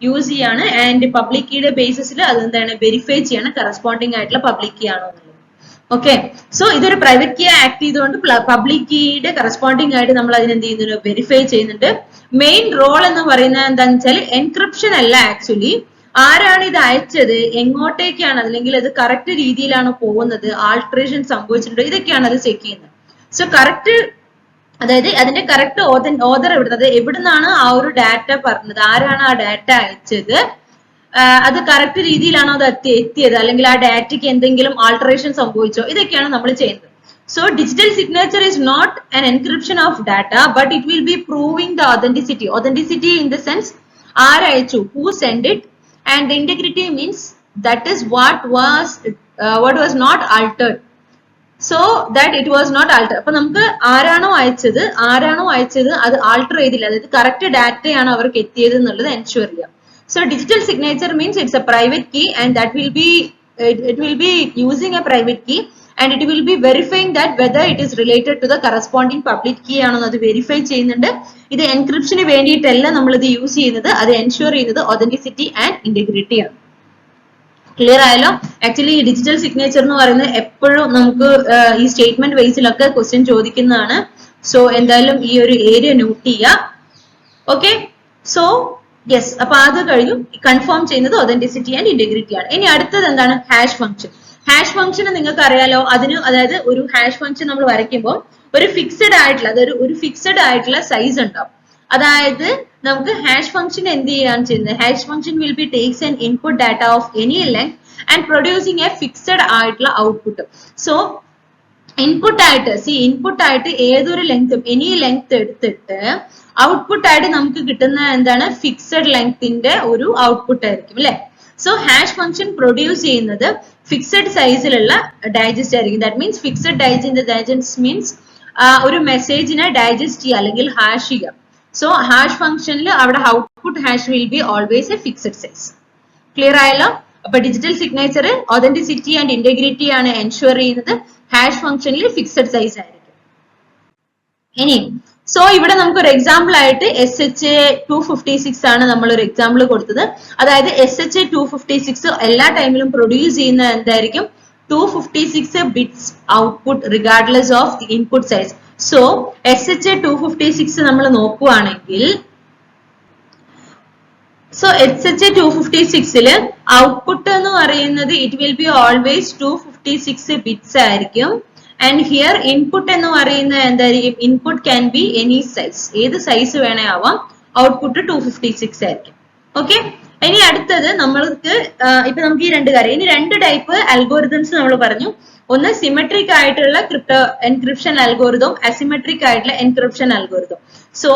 യൂസ് ചെയ്യാണ് ആൻഡ് പബ്ലിക് കീയുടെ ബേസിസിൽ അതെന്താണ് വെരിഫൈ ചെയ്യാണ് കറസ്പോണ്ടിങ് ആയിട്ടുള്ള പബ്ലിക് കീ ആണോ എന്നുള്ളത്. ഓക്കെ, സോ ഇതൊരു പ്രൈവറ്റ് കീ ആക്ട് ചെയ്തുകൊണ്ട് പബ്ലിക് കീയുടെ കറസ്പോണ്ടിങ് ആയിട്ട് നമ്മൾ അതിനെന്ത് ചെയ്യുന്നുണ്ട്? വെരിഫൈ ചെയ്യുന്നുണ്ട്. മെയിൻ റോൾ എന്ന് പറയുന്നത് എന്താണെന്ന് വെച്ചാൽ എൻക്രിപ്ഷൻ അല്ല, ആക്ച്വലി ആരാണ് ഇത് അയച്ചത്, എങ്ങോട്ടേക്കാണ്, അല്ലെങ്കിൽ അത് കറക്റ്റ് രീതിയിലാണോ പോകുന്നത്, ആൾട്രേഷൻ സംഭവിച്ചിട്ടുണ്ടോ, ഇതൊക്കെയാണ് അത് ചെക്ക് ചെയ്യുന്നത്. സോ കറക്റ്റ് അതായത് അതിന്റെ കറക്റ്റ് ഓർഡർ എവിടുന്നാണ് ആ ഒരു ഡാറ്റ പറഞ്ഞത്, ആരാണ് ആ ഡാറ്റ അയച്ചത്, അത് കറക്റ്റ് രീതിയിലാണോ അത് എത്തിയത്, അല്ലെങ്കിൽ ആ ഡാറ്റയ്ക്ക് എന്തെങ്കിലും ആൾട്ടറേഷൻ സംഭവിച്ചോ, ഇതൊക്കെയാണ് നമ്മൾ ചെയ്യുന്നത്. So digital signature is not an encryption of data, but it will be proving the authenticity in the sense ആരയച്ചു, who sent it, and the integrity means that is what was not altered, so that it was not altered. അപ്പൊ നമുക്ക് ആരാണോ അയച്ചത് അത് alter ചെയ്തില്ല, അതായത് correct ഡാറ്റയാണ് അവർക്ക് എത്തിയത് എന്നുള്ളത് എൻഷുർ ചെയ്യാം. So digital signature means it's a private key, and that will be it will be using a private key, and it will be verifying that whether it is related to the corresponding public key ആണോ അത് verify ചെയ്യുന്നുണ്ട്. ഇത് എൻക്രിപ്ഷന് വേണ്ടിയിട്ടല്ല നമ്മൾ ഇത് use ചെയ്യുന്നത്, അത് ensure ചെയ്യുന്നത് ഒതന്റിസിറ്റി ആൻഡ് ഇന്റഗ്രിറ്റി ആണ്. ക്ലിയർ ആയല്ലോ? ആക്ച്വലി ഈ ഡിജിറ്റൽ സിഗ്നേച്ചർ എന്ന് പറയുന്നത് എപ്പോഴും നമുക്ക് ഈ സ്റ്റേറ്റ്മെന്റ് വൈസിലൊക്കെ ക്വസ്റ്റ്യൻ ചോദിക്കുന്നതാണ്. സോ എന്തായാലും ഈ ഒരു ഏരിയ നോട്ട് ചെയ്യുക. ഓക്കെ, സോ യെസ്, അപ്പൊ അത് കഴിഞ്ഞു. കൺഫേം ചെയ്യുന്നത് ഒതന്റിസിറ്റി ആൻഡ് ഇന്റഗ്രിറ്റി ആണ്. ഇനി അടുത്തത് എന്താണ്? Hash function. ഹാഷ് ഫംഗ്ഷൻ നിങ്ങൾക്ക് അറിയാലോ, അതായത് ഒരു ഹാഷ് ഫംഗ്ഷൻ നമ്മൾ വരയ്ക്കുമ്പോൾ ഒരു ഫിക്സഡ് ആയിട്ടുള്ള ഒരു ഫിക്സഡ് ആയിട്ടുള്ള സൈസ് ഉണ്ടാവും. അതായത് നമുക്ക് ഹാഷ് ഫംഗ്ഷൻ എന്ത് ചെയ്യാൻ ചെയ്യുന്നത്? Hash function will be takes an input data of any length and producing A fixed ആയിട്ടുള്ള ഔട്ട്പുട്ട്. സോ ഇൻപുട്ട് ആയിട്ട് ഏതൊരു ലെങ്ത്തും എനി ലെങ്ത് എടുത്തിട്ട് ഔട്ട്പുട്ട് ആയിട്ട് നമുക്ക് കിട്ടുന്ന എന്താണ്? ഫിക്സഡ് ലെങ്ത്തിന്റെ ഒരു ഔട്ട്പുട്ട് ആയിരിക്കും അല്ലെ? സോ ഹാഷ് ഫംഗ്ഷൻ പ്രൊഡ്യൂസ് ചെയ്യുന്നത് ഫിക്സഡ് സൈസിലുള്ള ഡൈജസ്റ്റ് ആയിരിക്കും. That means fixed digest means ഒരു മെസ്സേജിനെ ഡൈജസ്റ്റ് ചെയ്യുക അല്ലെങ്കിൽ ഹാഷ് ചെയ്യുക. സോ ഹാഷ് ഫംഗ്ഷനിൽ അവിടെ output hash will be always A fixed size. Clear ആയല്ലോ? അപ്പൊ digital signature authenticity and integrity ആണ് എൻഷുർ ചെയ്യുന്നത്. ഹാഷ് ഫംഗ്ഷനിൽ ഫിക്സഡ് സൈസ് ആയിരിക്കും. ഇനി സോ ഇവിടെ നമുക്ക് ഒരു എക്സാമ്പിൾ ആയിട്ട് SHA-256 ആണ് നമ്മൾ ഒരു എക്സാമ്പിൾ കൊടുത്തത്. അതായത് SHA-256 എല്ലാ ടൈമിലും പ്രൊഡ്യൂസ് ചെയ്യുന്ന എന്തായിരിക്കും 256 bits output regardless of the input size. So SHA-256 നമ്മൾ നോക്കുകയാണെങ്കിൽ SHA-256 ഔട്ട്പുട്ട് എന്ന് പറയുന്നത് it will be always 256 bits ആയിരിക്കും. ആൻഡ് ഹിയർ ഇൻപുട്ട് എന്ന് പറയുന്നത് എന്തായിരിക്കും? Input can be any size, ഏത് സൈസ് വേണേ ആവാം. ഔട്ട്പുട്ട് 256 ആയിരിക്കും. ഓക്കെ, ഇനി അടുത്തത് നമ്മൾക്ക് ഇപ്പൊ നമുക്ക് ഈ രണ്ട് കാര്യം, ഇനി രണ്ട് ടൈപ്പ് അൽഗോറിതംസ് നമ്മൾ പറഞ്ഞു. ഒന്ന് സിമെട്രിക് ആയിട്ടുള്ള ക്രിപ്റ്റോ എൻക്രിപ്ഷൻ അൽഗോറിതം, അസിമെട്രിക് ആയിട്ടുള്ള എൻക്രിപ്ഷൻ അൽഗോറിതം. സോ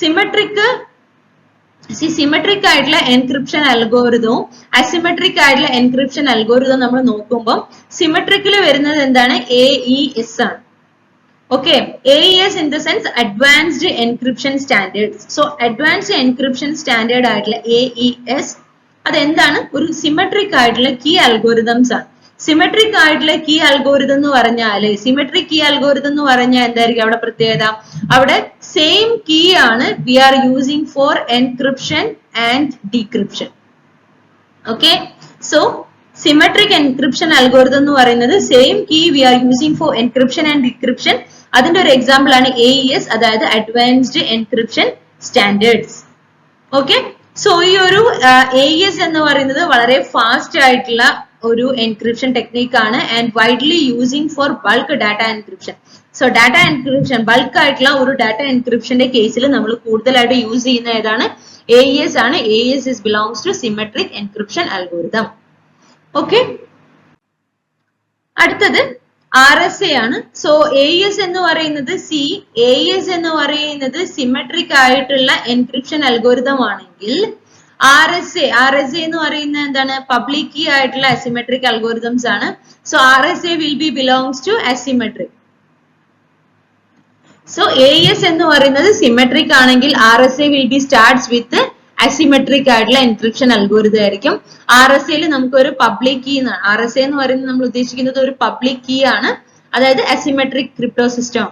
സിമെട്രിക് ആയിട്ടുള്ള എൻക്രിപ്ഷൻ അൽഗോറിതവും അസിമെട്രിക് ആയിട്ടുള്ള എൻക്രിപ്ഷൻ അൽഗോറിതം നമ്മൾ നോക്കുമ്പോൾ സിമെട്രിക്കിൽ വരുന്നത് എന്താണ്? AES ആണ്. Okay, AES in the sense advanced encryption standard. So advanced encryption standard ആയിട്ടുള്ള AES അതെന്താണ്? ഒരു സിമെട്രിക് ആയിട്ടുള്ള കീ അൽഗോറിതംസ് ആണ്. സിമെട്രിക് ആയിട്ടുള്ള കീ അൽഗോറിതം എന്ന് പറഞ്ഞാല് എന്തായിരിക്കും അവിടെ പ്രത്യേകത? അവിടെ സെയിം കീ ആണ് we are using for encryption and decryption. Okay, so symmetric encryption algorithm എന്ന് പറയുന്നത് same key we are using for encryption and decryption. അതിന്റെ ഒരു എക്സാമ്പിൾ ആണ് AES, അതായത് advanced encryption standards. Okay, so ഈ ഒരു AES എന്ന് പറയുന്നത് വളരെ ഫാസ്റ്റ് ആയിട്ടുള്ള ഒരു എൻക്രിപ്ഷൻ ടെക്നിക് ആണ് and widely using for bulk data encryption. So data encryption, bulk ആയിട്ടുള്ള ഒരു ഡാറ്റ എൻക്രിപ്ഷന്റെ കേസിൽ നമ്മൾ കൂടുതലായിട്ട് യൂസ് ചെയ്യുന്ന ഏതാണ്? AES ആണ്. AES belongs to symmetric encryption algorithm. Okay, അടുത്തത് RSA ആണ്. സോ AES എന്ന് പറയുന്നത് സിമെട്രിക് ആയിട്ടുള്ള എൻക്രിപ്ഷൻ അൽഗോരിതം ആണെങ്കിൽ RSA എന്ന് പറയുന്നത് എന്താണ്? പബ്ലിക് കീ ആയിട്ടുള്ള അസിമെട്രിക് അൽഗോരിതംസ് ആണ്. So RSA will be belongs to asymmetric. So AES എന്ന് പറയുന്നത് സിമെട്രിക് ആണെങ്കിൽ RSA will be starts with asymmetric ആയിട്ടുള്ള എൻക്രിപ്ഷൻ അൽഗോരിതം ആയിരിക്കും. RSAയിൽ നമുക്ക് ഒരു പബ്ലിക് കീ എന്നാണ്. RSA എന്ന് പറയുന്നത് നമ്മൾ ഉദ്ദേശിക്കുന്നത് ഒരു പബ്ലിക് കീ ആണ്, അതായത് asymmetric crypto system.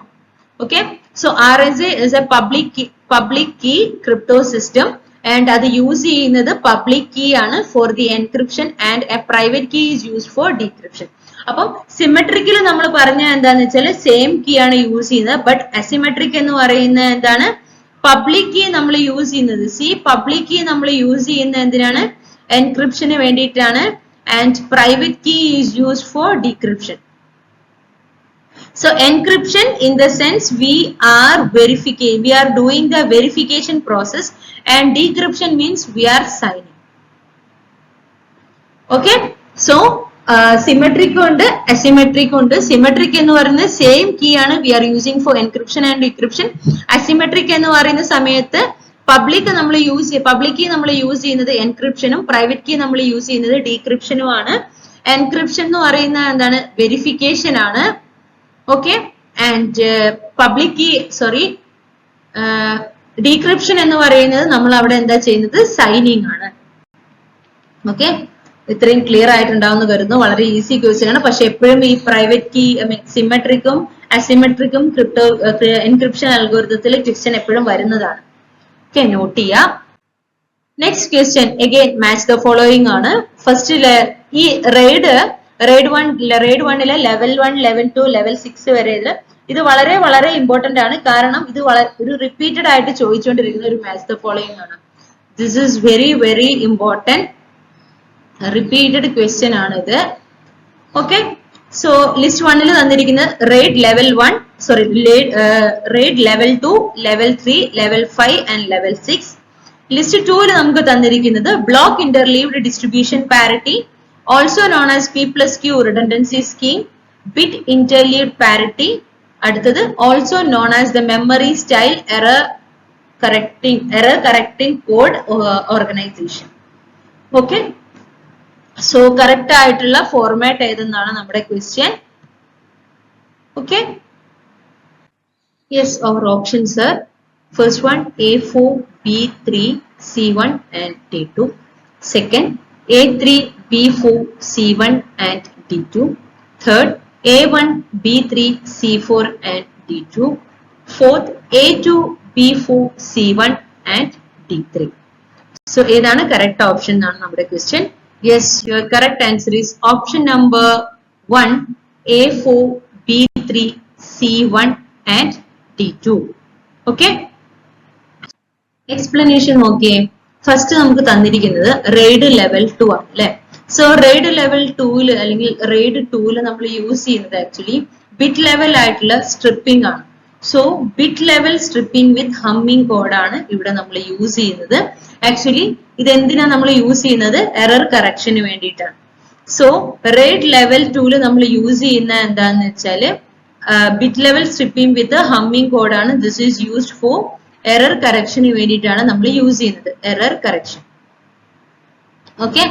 Okay, so RSA is a public key crypto system and അത് യൂസ് ചെയ്യുന്നത് പബ്ലിക് കീ ആണ് for the encryption and a private key is used for decryption. അപ്പം സിമെട്രിക്കിൽ നമ്മൾ പറഞ്ഞ എന്താന്ന് വെച്ചാൽ സെയിം കീ ആണ് യൂസ് ചെയ്യുന്നത്. ബട്ട് അസിമെട്രിക് എന്ന് പറയുന്നത് എന്താണ്? പബ്ലിക് കീ നമ്മൾ യൂസ് ചെയ്യുന്നത്. പബ്ലിക് കീ നമ്മൾ യൂസ് ചെയ്യുന്നത് എന്തിനാണ്? എൻക്രിപ്ഷന് വേണ്ടിയിട്ടാണ്. And private key is used for decryption. So encryption in the sense we are doing the verification process, and decryption means we are signing. Okay, so symmetric und asymmetric und symmetric ennu parayunna same key aanu we are using for encryption and decryption. Asymmetric ennu parayunna samayathe public key nammal use cheyyunnathu encryption um private key nammal use cheyyunnathu decryption um aanu. Encryption ennu parayunna endana verification aanu. Okay, and public key decryption എന്ന് പറയുന്നത് നമ്മൾ അവിടെ എന്താ ചെയ്യുന്നത്? Signing ആണ്. Okay, ഇത്രയും clear ആയിട്ടുണ്ടാവുമെന്ന് കരുതുന്നു. വളരെ ഈസി ക്വസ്റ്റ്യൻ ആണ്. പക്ഷെ എപ്പോഴും ഈ പ്രൈവറ്റ് കീ സിമെട്രിക്കും അസിമെട്രിക്കും എൻക്രിപ്ഷൻ അൽഗോരിതത്തിൽ ക്വസ്റ്റ്യൻ എപ്പോഴും വരുന്നതാണ്. ഓക്കെ, നോട്ട് ചെയ്യാം. Next question again match the following ആണ്. ഫസ്റ്റ് ഈ റെയ്ഡ് 1 ലെവൽ 1, ലെവൽ 2, ലെവൽ 6 വരെ ഇത് വളരെ വളരെ ഇമ്പോർട്ടന്റ് ആണ്. കാരണം ഇത് ഒരു റിപ്പീറ്റഡ് ആയിട്ട് ചോദിച്ചുകൊണ്ടിരിക്കുന്ന ഒരു മാച്ച് ദ ഫോളോയിങ് ആണ്. This is very very important repeated question ആണ് ഇത്. ഓക്കെ, സോ ലിസ്റ്റ് 1 തന്നിരിക്കുന്നത് RAID level 1, RAID level 2, level 3, level 5 and level 6. List 2 നമുക്ക് തന്നിരിക്കുന്നത് block interleaved distribution parity, also known as P+Q redundancy scheme, bit interleaved parity, അടുത്തത് also known as the memory style error correcting code organization. Okay, so correct ആയിട്ടുള്ള format ഏതെന്നാണ് നമ്മുടെ question. Okay, yes, our options are first one A4, B3, C1 and D2. Second A3, B4, C1 and D2. Third, A1, B3, C4 and D2. Fourth, A2, B4, C1 and D3. So, ഏതാണ് correct option എന്നാണ് നമ്മുടെ question. Yes, your correct answer is option number 1, A4, B3, C1 and D2. Okay? Explanation നോക്കിയേ. First നമുക്ക് തന്നിരിക്കുന്നത് RAID level 2 ആണ് അല്ലെ. So RAID level 2 അല്ലെങ്കിൽ raid 2 നമ്മൾ യൂസ് ചെയ്യുന്നത് ആക്ച്വലി ബിറ്റ് ലെവൽ ആയിട്ടുള്ള സ്ട്രിപ്പിംഗ് ആണ്. So bit level stripping with Hamming code ആണ് ഇവിടെ നമ്മൾ യൂസ് ചെയ്യുന്നത്. ആക്ച്വലി ഇത് എന്തിനാ നമ്മൾ യൂസ് ചെയ്യുന്നത്? എറർ കറക്ഷന് വേണ്ടിയിട്ടാണ്. സോ റെയ്ഡ് ലെവൽ 2 നമ്മൾ യൂസ് ചെയ്യുന്ന എന്താന്ന് വെച്ചാല് bit level stripping with Hamming code ആണ്. This is used for error കറക്ഷന് വേണ്ടിയിട്ടാണ് നമ്മൾ യൂസ് ചെയ്യുന്നത്. Error correction. Okay.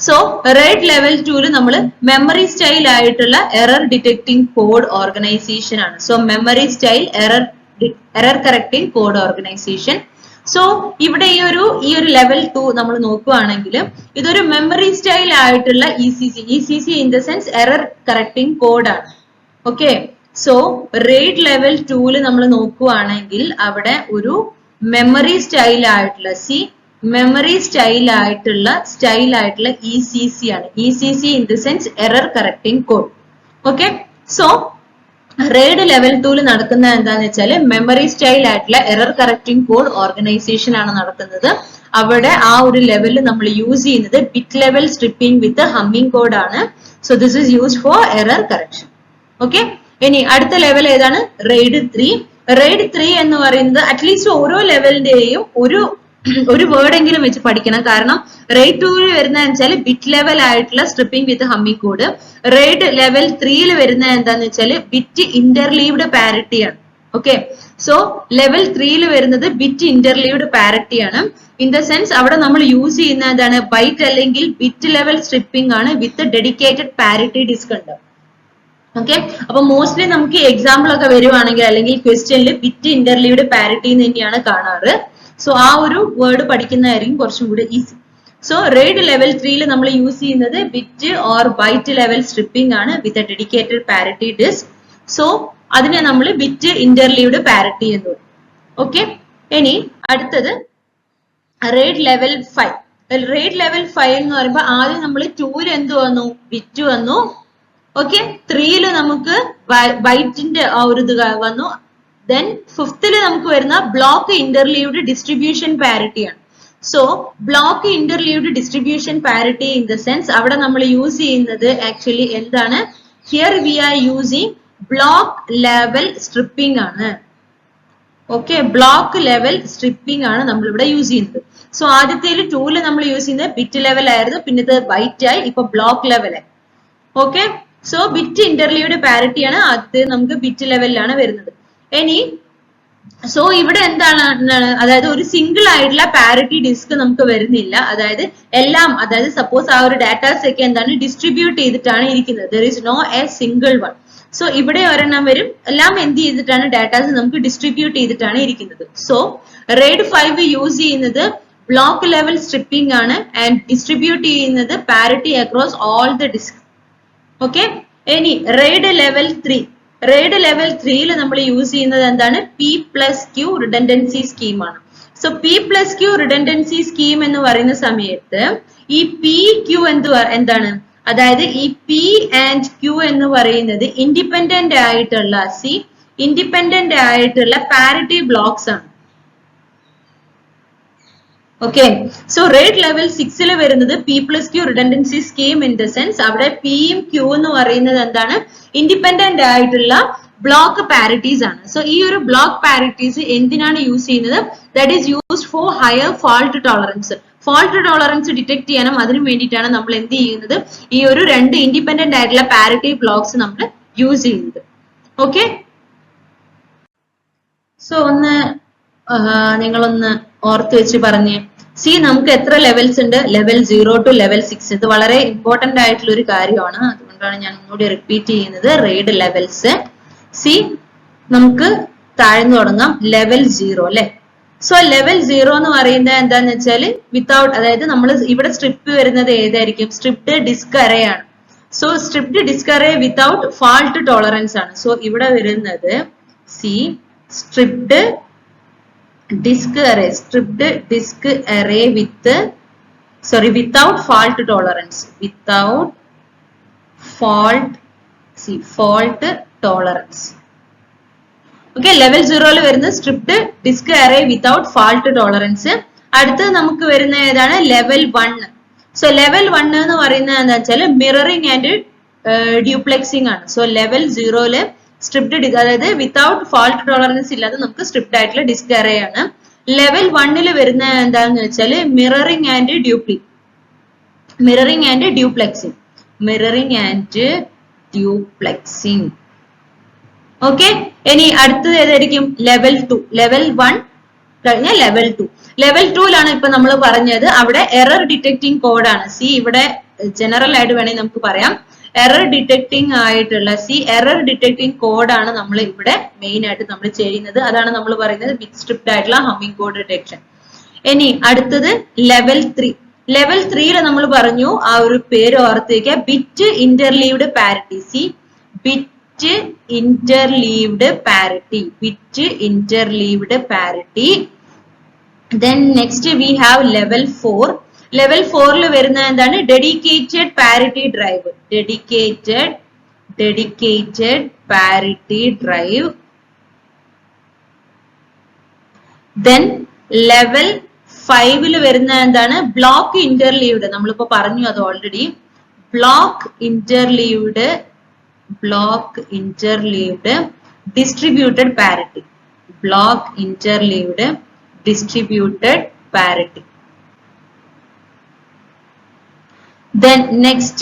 So RAID level 2 നമ്മൾ മെമ്മറി സ്റ്റൈൽ ആയിട്ടുള്ള എറർ ഡിറ്റക്ടിങ് കോഡ് ഓർഗനൈസേഷൻ ആണ്. So memory style error correcting code organisation. So ഇവിടെ ഈ ഒരു ലെവൽ 2 നമ്മൾ നോക്കുകയാണെങ്കിൽ ഇതൊരു മെമ്മറി സ്റ്റൈൽ ആയിട്ടുള്ള ECC in the sense error correcting code ആണ്. ഓക്കെ. സോ റെയ്ഡ് ലെവൽ 2 നമ്മൾ നോക്കുകയാണെങ്കിൽ അവിടെ ഒരു മെമ്മറി സ്റ്റൈൽ ആയിട്ടുള്ള മെമ്മറി സ്റ്റൈൽ ആയിട്ടുള്ള ECC ആണ്. ECC in the sense error correcting code. Okay. So RAID level 2 നടക്കുന്ന എന്താന്ന് വെച്ചാൽ മെമ്മറി സ്റ്റൈൽ ആയിട്ടുള്ള എറർ കറക്റ്റിംഗ് കോഡ് ഓർഗനൈസേഷൻ ആണ് നടക്കുന്നത്. അവിടെ ആ ഒരു ലെവലിൽ നമ്മൾ യൂസ് ചെയ്യുന്നത് bit level stripping with Hamming code ആണ്. So this is used for error correction. Okay. ഇനി അടുത്ത ലെവൽ ഏതാണ്? റെയ്ഡ് 3. റെയ്ഡ് 3 എന്ന് പറയുന്നത് അറ്റ്ലീസ്റ്റ് ഓരോ ലെവലിന്റെയും ഒരു വേർഡ് എങ്കിലും വെച്ച് പഠിക്കണം. കാരണം റെയ്ഡ് 2 വരുന്ന വെച്ചാൽ ബിറ്റ് ലെവൽ ആയിട്ടുള്ള stripping with Hamming code. Raid level 3 വരുന്ന എന്താന്ന് വെച്ചാൽ ബിറ്റ് ഇന്റർലീവ്ഡ് പാരിറ്റി ആണ്. ഓക്കെ. സോ ലെവൽ 3 വരുന്നത് ബിറ്റ് ഇന്റർലീവ്ഡ് പാരിറ്റി ആണ്. ഇൻ ദ സെൻസ് അവിടെ നമ്മൾ യൂസ് ചെയ്യുന്ന എന്താണ്? ബൈറ്റ് അല്ലെങ്കിൽ ബിറ്റ് ലെവൽ സ്ട്രിപ്പിംഗ് ആണ് വിത്ത് ഡെഡിക്കേറ്റഡ് പാരിറ്റി ഡിസ്ക് ഉണ്ട്. ഓക്കെ. അപ്പൊ മോസ്റ്റ്ലി നമുക്ക് എക്സാമ്പിൾ ഒക്കെ വരുവാണെങ്കിൽ അല്ലെങ്കിൽ ക്വസ്റ്റ്യനിൽ ബിറ്റ് ഇന്റർലീവ്ഡ് പാരിറ്റി തന്നെയാണ് കാണാറ്. സോ ആ ഒരു വേർഡ് പഠിക്കുന്നതായിരിക്കും കുറച്ചും കൂടി ഈസി. സോ റെയ്ഡ് ലെവൽ 3 നമ്മൾ യൂസ് ചെയ്യുന്നത് bit or byte level stripping ആണ് with a dedicated parity disk. So അതിനെ നമ്മൾ ബിറ്റ് ഇന്റർലീവ്ഡ് പാരിറ്റി എന്ന് പറയും. ഓക്കെ. ഇനി അടുത്തത് റെയ്ഡ് ലെവൽ 5. റെയ്ഡ് ലെവൽ 5 എന്ന് പറയുമ്പോൾ ആദ്യം നമ്മൾ 2 എന്ത് വന്നു? ബിറ്റ് വന്നു. ഓക്കെ. 3 നമുക്ക് ബൈറ്റിന്റെ ആ ഒരു ഇത് വന്നു. ദെൻ 5th നമുക്ക് വരുന്ന ബ്ലോക്ക് ഇന്റർലീവ്ഡ് ഡിസ്ട്രിബ്യൂഷൻ പാരിറ്റി ആണ്. So block interleaved distribution parity in the sense അവിടെ നമ്മൾ യൂസ് ചെയ്യുന്നത് ആക്ച്വലി എന്താണ്? Here we are using block level stripping ആണ്. ഓക്കെ. ബ്ലോക്ക് ലെവൽ സ്ട്രിപ്പിംഗ് ആണ് നമ്മൾ ഇവിടെ യൂസ് ചെയ്യുന്നത്. സോ ആദ്യത്തെ 2 നമ്മൾ യൂസ് ചെയ്യുന്നത് ബിറ്റ് ലെവൽ ആയിരുന്നു. പിന്നെ ഇത് ബൈറ്റ് ആയി. ഇപ്പൊ ബ്ലോക്ക് ലെവലായി. Okay. So bit interleaved parity ആണ്. അത് നമുക്ക് ബിറ്റ് ലെവലിലാണ് വരുന്നത്. ഇനി സോ ഇവിടെ എന്താണ്? അതായത് ഒരു സിംഗിൾ ആയിട്ടുള്ള പാരിറ്റി ഡിസ്ക് നമുക്ക് വരുന്നില്ല. അതായത് സപ്പോസ് ആ ഒരു ഡാറ്റാസ് ഒക്കെ എന്താണ് ഡിസ്ട്രിബ്യൂട്ട് ചെയ്തിട്ടാണ് ഇരിക്കുന്നത്. There is no a single one. So ഇവിടെ ഒരെണ്ണം വരും. എല്ലാം എന്ത് ചെയ്തിട്ടാണ്? ഡാറ്റാസ് നമുക്ക് ഡിസ്ട്രിബ്യൂട്ട് ചെയ്തിട്ടാണ് ഇരിക്കുന്നത്. സോ റെയ്ഡ് 5 യൂസ് ചെയ്യുന്നത് ബ്ലോക്ക് ലെവൽ സ്ട്രിപ്പിംഗ് ആണ് ആൻഡ് ഡിസ്ട്രിബ്യൂട്ട് ചെയ്യുന്നത് parity across all the disk. Okay. ഇനി റെയ്ഡ് ലെവൽ 3. റെയ്ഡ് ലെവൽ 3 നമ്മൾ യൂസ് ചെയ്യുന്നത് എന്താണ്? P+Q റിഡൻഡൻസി സ്കീം ആണ്. സോ P+Q റിഡൻഡൻസി സ്കീം എന്ന് പറയുന്ന സമയത്ത് ഈ PQ എന്താണ്? അതായത് ഈ P ആൻഡ് Q എന്ന് പറയുന്നത് ഇൻഡിപെൻഡന്റ് ആയിട്ടുള്ള പാരിറ്റി ബ്ലോക്സ് ആണ്. ഓക്കെ. സോ റെയ്ഡ് ലെവൽ 6 വരുന്നത് P+Q redundancy scheme in the sense അവിടെ Pയും Q എന്ന് പറയുന്നത് എന്താണ്? ഇൻഡിപെൻഡന്റ് ആയിട്ടുള്ള ബ്ലോക്ക് പാരിറ്റീസ് ആണ്. സോ ഈ ഒരു ബ്ലോക്ക് പാരിറ്റീസ് എന്തിനാണ് യൂസ് ചെയ്യുന്നത്? That is used four higher fault tolerance. Fault tolerance detect ചെയ്യാനും അതിനു വേണ്ടിയിട്ടാണ് നമ്മൾ എന്ത് ചെയ്യുന്നത്? ഈ ഒരു 2 ഇൻഡിപെൻഡന്റ് ആയിട്ടുള്ള പാരിറ്റി ബ്ലോക്സ് നമ്മൾ യൂസ് ചെയ്യുന്നത്. ഓക്കെ. സോ നിങ്ങളൊന്ന് ഓർത്ത് വെച്ച് പറഞ്ഞേ. നമുക്ക് എത്ര ലെവൽസ് ഉണ്ട്? Level 0 to level 6. ഇത് വളരെ ഇമ്പോർട്ടന്റ് ആയിട്ടുള്ള ഒരു കാര്യമാണ്. അതുകൊണ്ടാണ് ഞാൻ ഒന്നുകൂടി റിപ്പീറ്റ് ചെയ്യുന്നത്. റെയ്ഡ് ലെവൽസ് നമുക്ക് താഴ്ന്നു തുടങ്ങാം. ലെവൽ 0 അല്ലെ. സോ ലെവൽ 0 എന്ന് പറയുന്നത് എന്താന്ന് വെച്ചാല് വിത്തൗട്ട്, അതായത് നമ്മൾ ഇവിടെ സ്ട്രിപ്പ് വരുന്നത് ഏതായിരിക്കും? സ്ട്രിപ്ഡ് ഡിസ്ക് അറേ ആണ്. So striped disk array without fault tolerance ആണ്. സോ ഇവിടെ വരുന്നത് C striped disk array, striped disk array without fault tolerance, without fault tolerance. Okay, level 0 വരുന്ന striped disk array without fault tolerance. അടുത്തത് നമുക്ക് വരുന്ന ഏതാണ്? Level 1. So level 1 എന്ന് പറയുന്നത് എന്താ വെച്ചാൽ മിററിംഗ് ആൻഡ് ഡ്യൂപ്ലെക്സിംഗ് ആണ്. സോ ലെവൽ 0 സ്ട്രിപ്ഡ്, അതായത് വിത്തൗട്ട് ഫാൾട്ട് ടോളറൻസ് ഇല്ലാതെ നമുക്ക് സ്ട്രിപ്ഡ് ആയിട്ടുള്ള ഡിസ്ക് അറേ ആണ്. ലെവൽ 1 വരുന്ന എന്താന്ന് വെച്ചാൽ മിററിംഗ് ആൻഡ് ഡ്യൂപ്ലെക്സിംഗ്. ഓക്കെ, ഇനി അടുത്തത് ഏതായിരിക്കും? ലെവൽ 2. ലെവൽ 1 കഴിഞ്ഞ ലെവൽ 2. ലെവൽ 2ലാണ് ഇപ്പൊ നമ്മൾ പറഞ്ഞത്. അവിടെ എറർ ഡിറ്റക്ടിങ് കോഡാണ്. സി ഇവിടെ ജനറൽ ആയിട്ട് വേണമെങ്കിൽ നമുക്ക് പറയാം എറർ ഡിറ്റക്ടിങ് ആയിട്ടുള്ള എറർ ഡിറ്റക്ടിങ് കോഡാണ് നമ്മൾ ഇവിടെ മെയിൻ ആയിട്ട് നമ്മൾ ചെയ്യുന്നത്. അതാണ് നമ്മൾ പറയുന്നത് ബിറ്റ് സ്ട്രിപ്ഡ് ആയിട്ടുള്ള ഹമ്മിങ് കോഡ് ഡിറ്റക്ഷൻ. ഇനി അടുത്തത് ലെവൽ 3. ലെവൽ 3 നമ്മൾ പറഞ്ഞു, ആ ഒരു പേര് ഓർത്ത് വയ്ക്കുക, bit interleaved parity. See bit interleaved parity. Then next we have level 4. Level 4 വരുന്ന എന്താണ്? Dedicated parity drive. Dedicated parity drive. Then level 5 വരുന്ന എന്താണ്? Block interleaved. നമ്മളിപ്പോ പറഞ്ഞു അത് already. Block interleaved distributed parity. Block interleaved distributed parity. Then next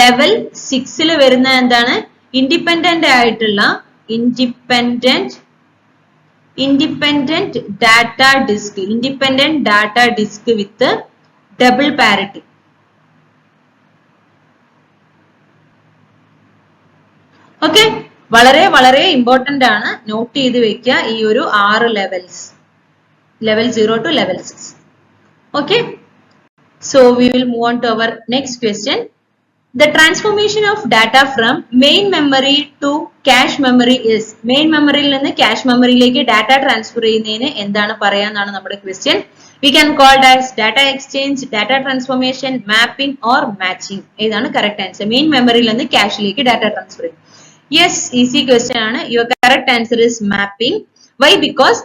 level 6 വരുന്ന എന്താണ്? Independent ആയിട്ടുള്ള independent data disk with double parity. Okay, വളരെ വളരെ ഇമ്പോർട്ടന്റ് ആണ്, നോട്ട് ചെയ്ത് വെക്കുക ഈ ഒരു 6 levels. Level 0 to level 6. Okay, so we will move on to our next question. The transformation of data from main memory to cache memory is. Main memory യിൽ നിന്ന് cache memory യിലേക്ക് data transfer ചെയ്യുന്നതിന് എന്താണ് പറയാന്നാണ് നമ്മുടെ question. We can call it as data exchange, data transformation, mapping or matching. ഏതാണ് correct answer? Main memory യിൽ നിന്ന് cache ലേക്ക് data transfer ചെയ്യും. Yes, easy question ആണ്. Your correct answer is mapping. Why? Because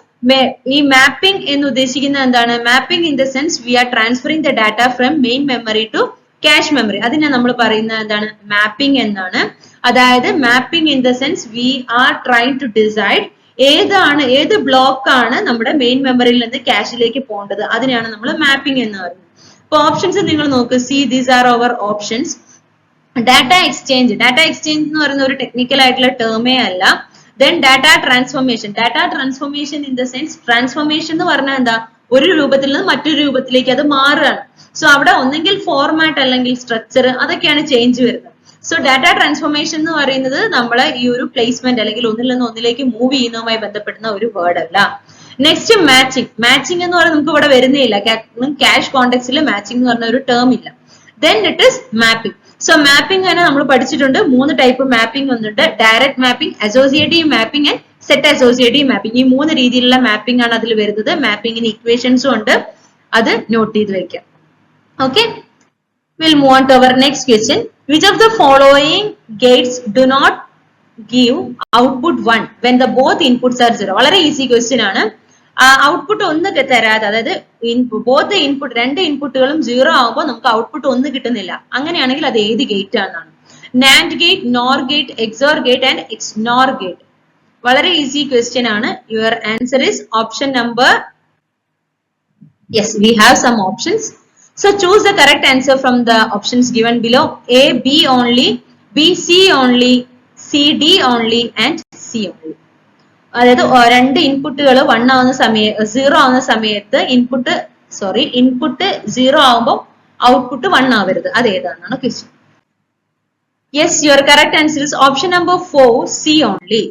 ഈ mapping എന്ന് ഉദ്ദേശിക്കുന്നത് എന്താണ്? Mapping in the sense we are transferring the data from main memory to cache memory. അതിനെ നമ്മൾ പറയുന്നത് എന്താണ്? മാപ്പിംഗ് എന്നാണ്. അതായത് mapping in the sense we are trying to decide ഏത് ബ്ലോക്ക് ആണ് നമ്മുടെ മെയിൻ മെമ്മറിയിൽ നിന്ന് ക്യാഷിലേക്ക് പോകേണ്ടത്, അതിനെയാണ് നമ്മൾ മാപ്പിംഗ് എന്ന് പറയുന്നത്. അപ്പൊ ഓപ്ഷൻസ് നിങ്ങൾ നോക്ക്. See these are our options. Data exchange എന്ന് പറയുന്ന ഒരു ടെക്നിക്കൽ ആയിട്ടുള്ള ടേമേ അല്ല. Then data transformation in the sense transformation എന്ന് പറഞ്ഞാൽ എന്താ? ഒരു രൂപത്തിൽ നിന്ന് മറ്റൊരു രൂപത്തിലേക്ക് അത് മാറുകയാണ്. സോ അവിടെ ഒന്നെങ്കിൽ ഫോർമാറ്റ് അല്ലെങ്കിൽ സ്ട്രക്ചർ, അതൊക്കെയാണ് ചേഞ്ച് വരുന്നത്. സോ ഡാറ്റ ട്രാൻസ്ഫോർമേഷൻ എന്ന് പറയുന്നത് നമ്മളെ ഈ ഒരു പ്ലേസ്മെന്റ് അല്ലെങ്കിൽ ഒന്നിൽ നിന്ന് ഒന്നിലേക്ക് മൂവ് ചെയ്യുന്നതുമായി ബന്ധപ്പെടുന്ന ഒരു വേർഡ് അല്ല. നെക്സ്റ്റ് മാച്ചിങ് എന്ന് പറയുന്നത് നമുക്ക് ഇവിടെ വരുന്നേയില്ല. ക്യാഷ് കോണ്ടെക്സ്റ്റിൽ മാച്ചിങ് എന്ന് പറഞ്ഞ ഒരു ടേം ഇല്ല. Then it is mapping. So mapping തന്നെ നമ്മൾ പഠിച്ചിട്ടുണ്ട്. 3 ടൈപ്പ് മാപ്പിംഗ് വന്നിട്ടുണ്ട്. Direct mapping, associative mapping and set associative mapping. ഈ 3 രീതിയിലുള്ള മാപ്പിംഗ് ആണ് അതിൽ വരുന്നത്. മാപ്പിംഗിന് ഇക്വേഷൻസും ഉണ്ട്, അത് നോട്ട് ചെയ്ത് വെക്കാം. Okay, will move on to our next question. Which of the following gates do not give output 1 when the both inputs are 0? വളരെ ഈസി ക്വസ്റ്റ്യൻ ആണ്. ഔട്ട്പുട്ട് 1 തരാതെ, അതായത് ബോത്ത് ഇൻപുട്ട് 2 ഇൻപുട്ടുകളും 0 ആകുമ്പോൾ നമുക്ക് ഔട്ട്പുട്ട് 1 കിട്ടുന്നില്ല. അങ്ങനെയാണെങ്കിൽ അത് ഏത് ഗേറ്റ് ആണെന്നാണ്? NAND gate, NOR gate, XOR gate and XNOR gate. വളരെ ഈസി ക്വസ്റ്റ്യൻ ആണ്. Your answer is option number. Yes, we have some options. So choose the correct answer from the options given below. A, B only, B, C only, C, D only and C only. അതായത് 2 ഇൻപുട്ടുകൾ 1 ആവുന്ന 0 ആവുന്ന സമയത്ത് input 0 ആവുമ്പോൾ output 1 ആവരുത്. അത് ഏതാണെന്നാണ് question. Yes, your correct answer is option number 4, C only.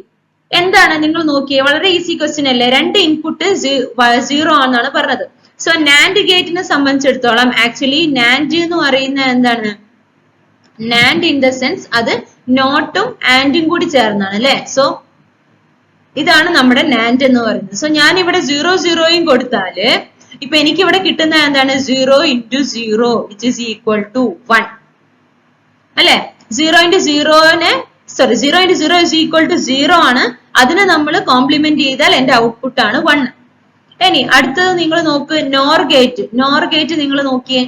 എന്താണ് നിങ്ങൾ നോക്കിയേ, വളരെ ഈസി ക്വസ്റ്റ്യൻ അല്ലേ. രണ്ട് ഇൻപുട്ട് 0 ആണെന്നാണ് പറഞ്ഞത്. സോ നാൻഡ് ഗേറ്റിനെ സംബന്ധിച്ചിടത്തോളം ആക്ച്വലി നാൻഡ് എന്ന് പറയുന്ന എന്താണ്, നാൻഡ് ഇൻ ദ സെൻസ് അത് നോട്ടും ആൻഡും കൂടി ചേർന്നാണ് അല്ലെ. സോ ഇതാണ് നമ്മുടെ നാൻഡ് എന്ന് പറയുന്നത്. സോ ഞാൻ ഇവിടെ 0 0യും കൊടുത്താല് ഇപ്പൊ എനിക്ക് ഇവിടെ കിട്ടുന്ന എന്താണ് 0 into 0 which is equal to 1 അല്ലെ. 0 into 0 is equal to 0 ആണ്. അതിനെ നമ്മൾ കോംപ്ലിമെന്റ് ചെയ്താൽ എന്റെ ഔട്ട്പുട്ട് ആണ് 1. ഇനി അടുത്തത് നിങ്ങൾ നോക്ക്, നോർ ഗേറ്റ്. നോർ ഗേറ്റ് നിങ്ങൾ നോക്കിയേ,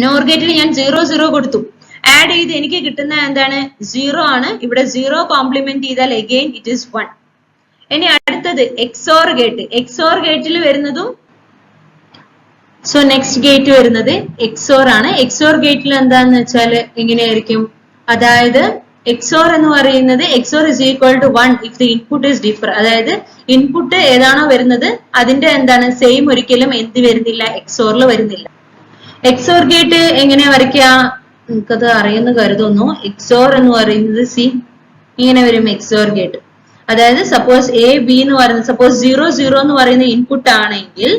നോർ ഗേറ്റിൽ ഞാൻ 0 0 കൊടുത്തു, ആഡ് ചെയ്ത് എനിക്ക് കിട്ടുന്ന എന്താണ് 0 ആണ്. ഇവിടെ 0 കോംപ്ലിമെന്റ് ചെയ്താൽ അഗെയിൻ ഇറ്റ് ഈസ് 1. ഇനി അടുത്തത് എക്സോർ ഗേറ്റ്. എക്സോർ ഗേറ്റിൽ വരുന്നതും സോ നെക്സ്റ്റ് ഗേറ്റ് വരുന്നത് എക്സോർ ആണ്. എക്സോർ ഗേറ്റിൽ എന്താന്ന് വെച്ചാൽ എങ്ങനെയായിരിക്കും, അതായത് എക്സോർ എന്ന് പറയുന്നത് XOR is equal to 1 if the input is different. അതായത് ഇൻപുട്ട് ഏതാണോ വരുന്നത് അതിന്റെ എന്താണ് സെയിം ഒരിക്കലും എന്ത് വരുന്നില്ല, എക്സോറിൽ വരുന്നില്ല. എക്സോർ ഗേറ്റ് എങ്ങനെയാ വരയ്ക്കുക, നിങ്ങൾക്കത് അറിയുന്ന കരുതുന്നു. എക്സോർ എന്ന് പറയുന്നത് ഇങ്ങനെ വരും എക്സോർ ഗേറ്റ്. അതായത് സപ്പോസ് എ ബി എന്ന് പറയുന്നത്, സപ്പോസ് 0 0 എന്ന് പറയുന്ന ഇൻപുട്ട് ആണെങ്കിൽ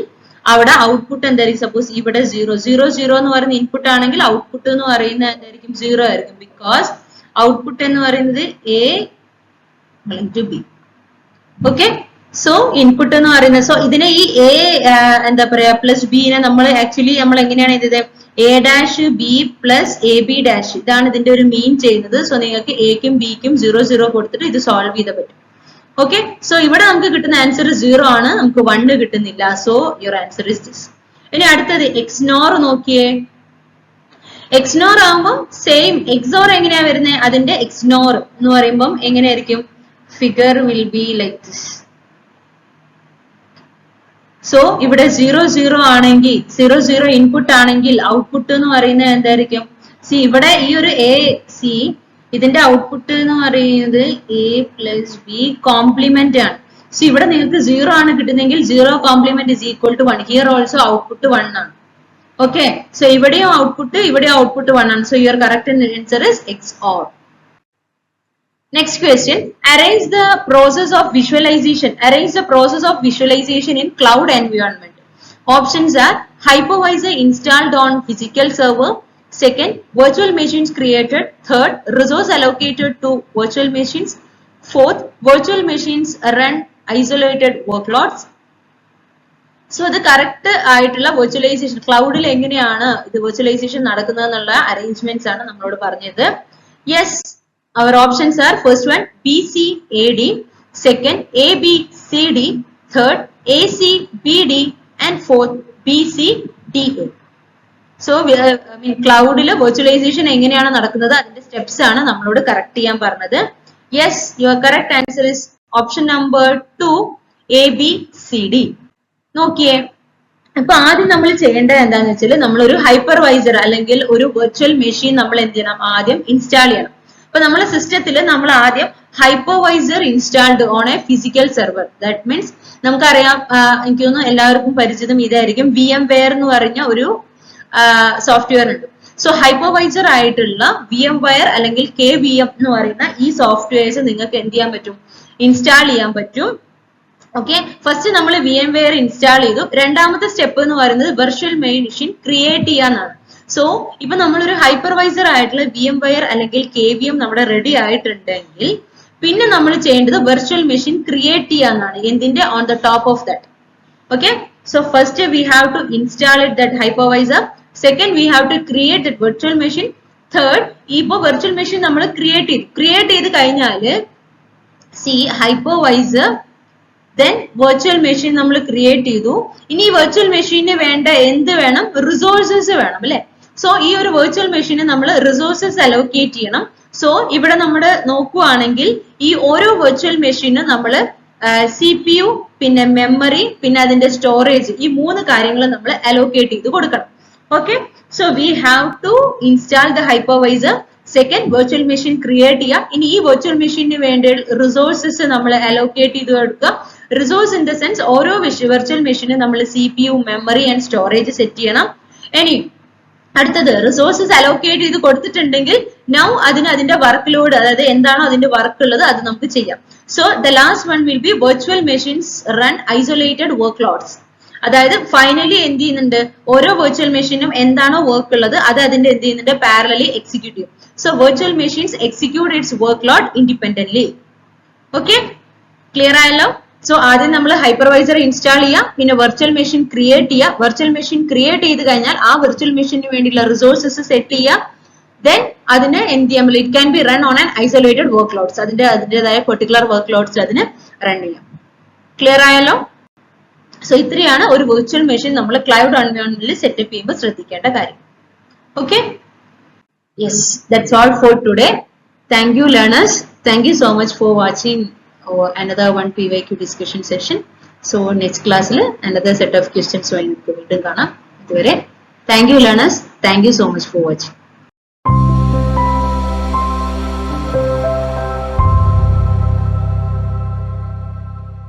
അവിടെ ഔട്ട്പുട്ട് എന്തായിരിക്കും, സപ്പോസ് ഇവിടെ 0 0 0 എന്ന് പറയുന്ന ഇൻപുട്ട് ആണെങ്കിൽ ഔട്ട്പുട്ട് എന്ന് പറയുന്ന എന്തായിരിക്കും 0 ആയിരിക്കും. ബിക്കോസ് ഔട്ട്പുട്ട് എന്ന് പറയുന്നത് A to B. Okay, so input എന്ന് പറയുന്നത്, സോ ഇതിനെ ഈ എ എന്താ പറയാ പ്ലസ് ബിനെ നമ്മൾ ആക്ച്വലി നമ്മൾ എങ്ങനെയാണ് ചെയ്തത്, A dash B plus A B dash, ഇതാണ് ഇതിന്റെ ഒരു മീൻ ചെയ്യുന്നത്. സോ നിങ്ങൾക്ക് എക്കും ബിക്കും 0 0 കൊടുത്തിട്ട് ഇത് സോൾവ് ചെയ്ത പറ്റും. ഓക്കെ, സോ ഇവിടെ നമുക്ക് കിട്ടുന്ന ആൻസർ 0 ആണ്, നമുക്ക് 1 കിട്ടുന്നില്ല. So your answer is this. ഇനി അടുത്തത് എക്സ്നോർ നോക്കിയേ. എക്സ്നോർ ആകുമ്പോൾ സെയിം എക്സോർ എങ്ങനെയാ വരുന്നത്, അതിന്റെ എക്സ്നോർ എന്ന് പറയുമ്പോൾ എങ്ങനെയായിരിക്കും, figure will be like this. So ഇവിടെ 0 0 ആണെങ്കിൽ 0 0 ഇൻപുട്ട് ആണെങ്കിൽ ഔട്ട്പുട്ട് എന്ന് പറയുന്നത് എന്തായിരിക്കും, ഇവിടെ ഈ ഒരു എ സി ഇതിന്റെ ഔട്ട്പുട്ട് എന്ന് പറയുന്നത് എ പ്ലസ് ബി കോംപ്ലിമെന്റ് ആണ്. സോ ഇവിടെ നിങ്ങൾക്ക് 0 ആണ് കിട്ടുന്നെങ്കിൽ 0 complement is equal to 1. Here also output 1 ആണ്. ഓക്കെ, സോ ഇവിടെയും ഔട്ട്പുട്ട് 1 ആണ്. So your correct answer is XOR. Next question, arrange the process of visualization. Arrange the process of visualization in cloud environment. Options are hypervisor installed on physical server. Second, virtual machines created. Third, resource allocated to virtual machines. Fourth, virtual machines run isolated workloads. So the correct ആയിട്ടുള്ള virtualization cloudil എങ്ങനെയാണ് ഇത് virtualization നടക്കുന്നതെന്നുള്ള arrangements ആണ് നമ്മളോട് പറഞ്ഞത്. Yes, our options are first one BCAD, second ABCD, third ACBD and fourth BCDA. So ക്ലൗഡില് virtualisation എങ്ങനെയാണ് നടക്കുന്നത് അതിന്റെ സ്റ്റെപ്സ് ആണ് നമ്മളോട് കറക്റ്റ് ചെയ്യാൻ പറഞ്ഞത്. Yes, your correct answer is option number 2 ABCD. നോക്കിയേ, അപ്പൊ ആദ്യം നമ്മൾ ചെയ്യേണ്ടത് എന്താന്ന് വെച്ചാൽ നമ്മളൊരു ഹൈപ്പർവൈസർ അല്ലെങ്കിൽ ഒരു വെർച്വൽ മെഷീൻ നമ്മൾ എന്ത് ചെയ്യണം, ആദ്യം ഇൻസ്റ്റാൾ ചെയ്യണം. അപ്പൊ നമ്മളെ സിസ്റ്റത്തിൽ നമ്മൾ ആദ്യം hypervisor installed on A physical server. That means നമുക്കറിയാം, എനിക്ക് തോന്നുന്നു എല്ലാവർക്കും പരിചിതം ഇതായിരിക്കും, VMware എന്ന് പറഞ്ഞ ഒരു സോഫ്റ്റ്വെയർ ഉണ്ട്. സോ ഹൈപ്പർവൈസർ ആയിട്ടുള്ള VMware അല്ലെങ്കിൽ KVM എന്ന് പറയുന്ന ഈ സോഫ്റ്റ്വെയർസ് നിങ്ങൾക്ക് എന്ത് ചെയ്യാൻ പറ്റും, ഇൻസ്റ്റാൾ ചെയ്യാൻ പറ്റും. ഓക്കെ, ഫസ്റ്റ് നമ്മൾ VMware ഇൻസ്റ്റാൾ ചെയ്തു. രണ്ടാമത്തെ സ്റ്റെപ്പ് എന്ന് പറയുന്നത് വെർച്വൽ മെഷീൻ ക്രിയേറ്റ് ചെയ്യാന്നാണ്. സോ ഇപ്പൊ നമ്മളൊരു ഹൈപ്പർവൈസർ ആയിട്ടുള്ള VMware അല്ലെങ്കിൽ KVM നമ്മുടെ റെഡി ആയിട്ടുണ്ടെങ്കിൽ പിന്നെ നമ്മൾ ചെയ്യേണ്ടത് വെർച്വൽ മെഷീൻ ക്രിയേറ്റ് ചെയ്യാന്നാണ്. എന്തിന്റെ, on the top of that. Okay, so first we have to install it that hypervisor. Second, we have to create that virtual machine. Third, ipo virtual machine നമ്മൾ create ചെയ്ത് കഴിഞ്ഞാല് hypervisor then virtual machine നമ്മൾ create ചെയ്തു. ഇനി virtual machine വേണ്ട എന്ത് വേണം, resources വേണം അല്ലെ. സോ ഈ ഒരു virtual machine നമ്മൾ resources allocate ചെയ്യണം. സോ ഇവിടെ നമ്മൾ നോക്കുവാണെങ്കിൽ ഈ ഓരോ virtual machine നമ്മൾ CPU പിന്നെ മെമ്മറി പിന്നെ അതിന്റെ സ്റ്റോറേജ് ഈ മൂന്ന് കാര്യങ്ങൾ നമ്മൾ അലോക്കേറ്റ് ചെയ്ത് കൊടുക്കണം. Okay, so we have to install the hypervisor. Second, virtual machine create ചെയ്യുക. ഇനി ഈ വെർച്വൽ മെഷീന് വേണ്ട റിസോഴ്സസ് നമ്മൾ അലോക്കേറ്റ് ചെയ്ത് കൊടുക്കുക. റിസോഴ്സ് ഇൻ ദ സെൻസ് ഓരോ വെർച്വൽ മെഷീന് നമ്മൾ CPU memory and storage set ചെയ്യണം. ഇനി അടുത്തത് റിസോഴ്സസ് അലോക്കേറ്റ് ചെയ്ത് കൊടുത്തിട്ടുണ്ടെങ്കിൽ നൗ അതിന്റെ വർക്ക് ലോഡ്, അതായത് എന്താണോ അതിന്റെ വർക്ക് ഉള്ളത് അത് നമുക്ക് ചെയ്യാം. So the last one will be virtual machines run isolated workloads. അതായത് ഫൈനലി എന്ത് ചെയ്യുന്നുണ്ട്, ഓരോ വെർച്വൽ മെഷീനും എന്താണോ വർക്ക് ഉള്ളത് അത് അതിന്റെ എന്ത് ചെയ്യുന്നുണ്ട്, പാരലലി എക്സിക്യൂട്ട് ചെയ്യും. So virtual machines execute it's work load independently. Okay, clear ആയല്ലോ? സോ ആദ്യം നമ്മൾ ഹൈപ്പർവൈസർ ഇൻസ്റ്റാൾ ചെയ്യാം, പിന്നെ വെർച്വൽ മെഷീൻ ക്രിയേറ്റ് ചെയ്യുക. വെർച്വൽ മെഷീൻ ക്രിയേറ്റ് ചെയ്ത് കഴിഞ്ഞാൽ ആ വെർച്വൽ മെഷീന് വേണ്ടിയുള്ള റിസോഴ്സസ് സെറ്റ് ചെയ്യുക. ദെൻ അതിന് എന്ത് ചെയ്യാൻ പറ്റില്ല, it can be run on an isolated workloads. അതിന്റേതായ പെർട്ടിക്കുലർ വർക്ക് ലോഡ്സ് അതിന് റൺ ചെയ്യാം. ക്ലിയർ ആയല്ലോ? സോ ഇത്രയാണ് ഒരു വെർച്വൽ മെഷീൻ നമ്മൾ ക്ലൗഡ് എൻവയോൺമെന്റിൽ സെറ്റപ്പ് ചെയ്യുമ്പോൾ ശ്രദ്ധിക്കേണ്ട കാര്യം. Okay, yes, that's all for today. Thank you learners. Thank you so much for watching another one PYQ discussion session. So next class le another set of questions വീണ്ടും കാണാം. അതുവരെ thank you learners. Thank you so much for watching.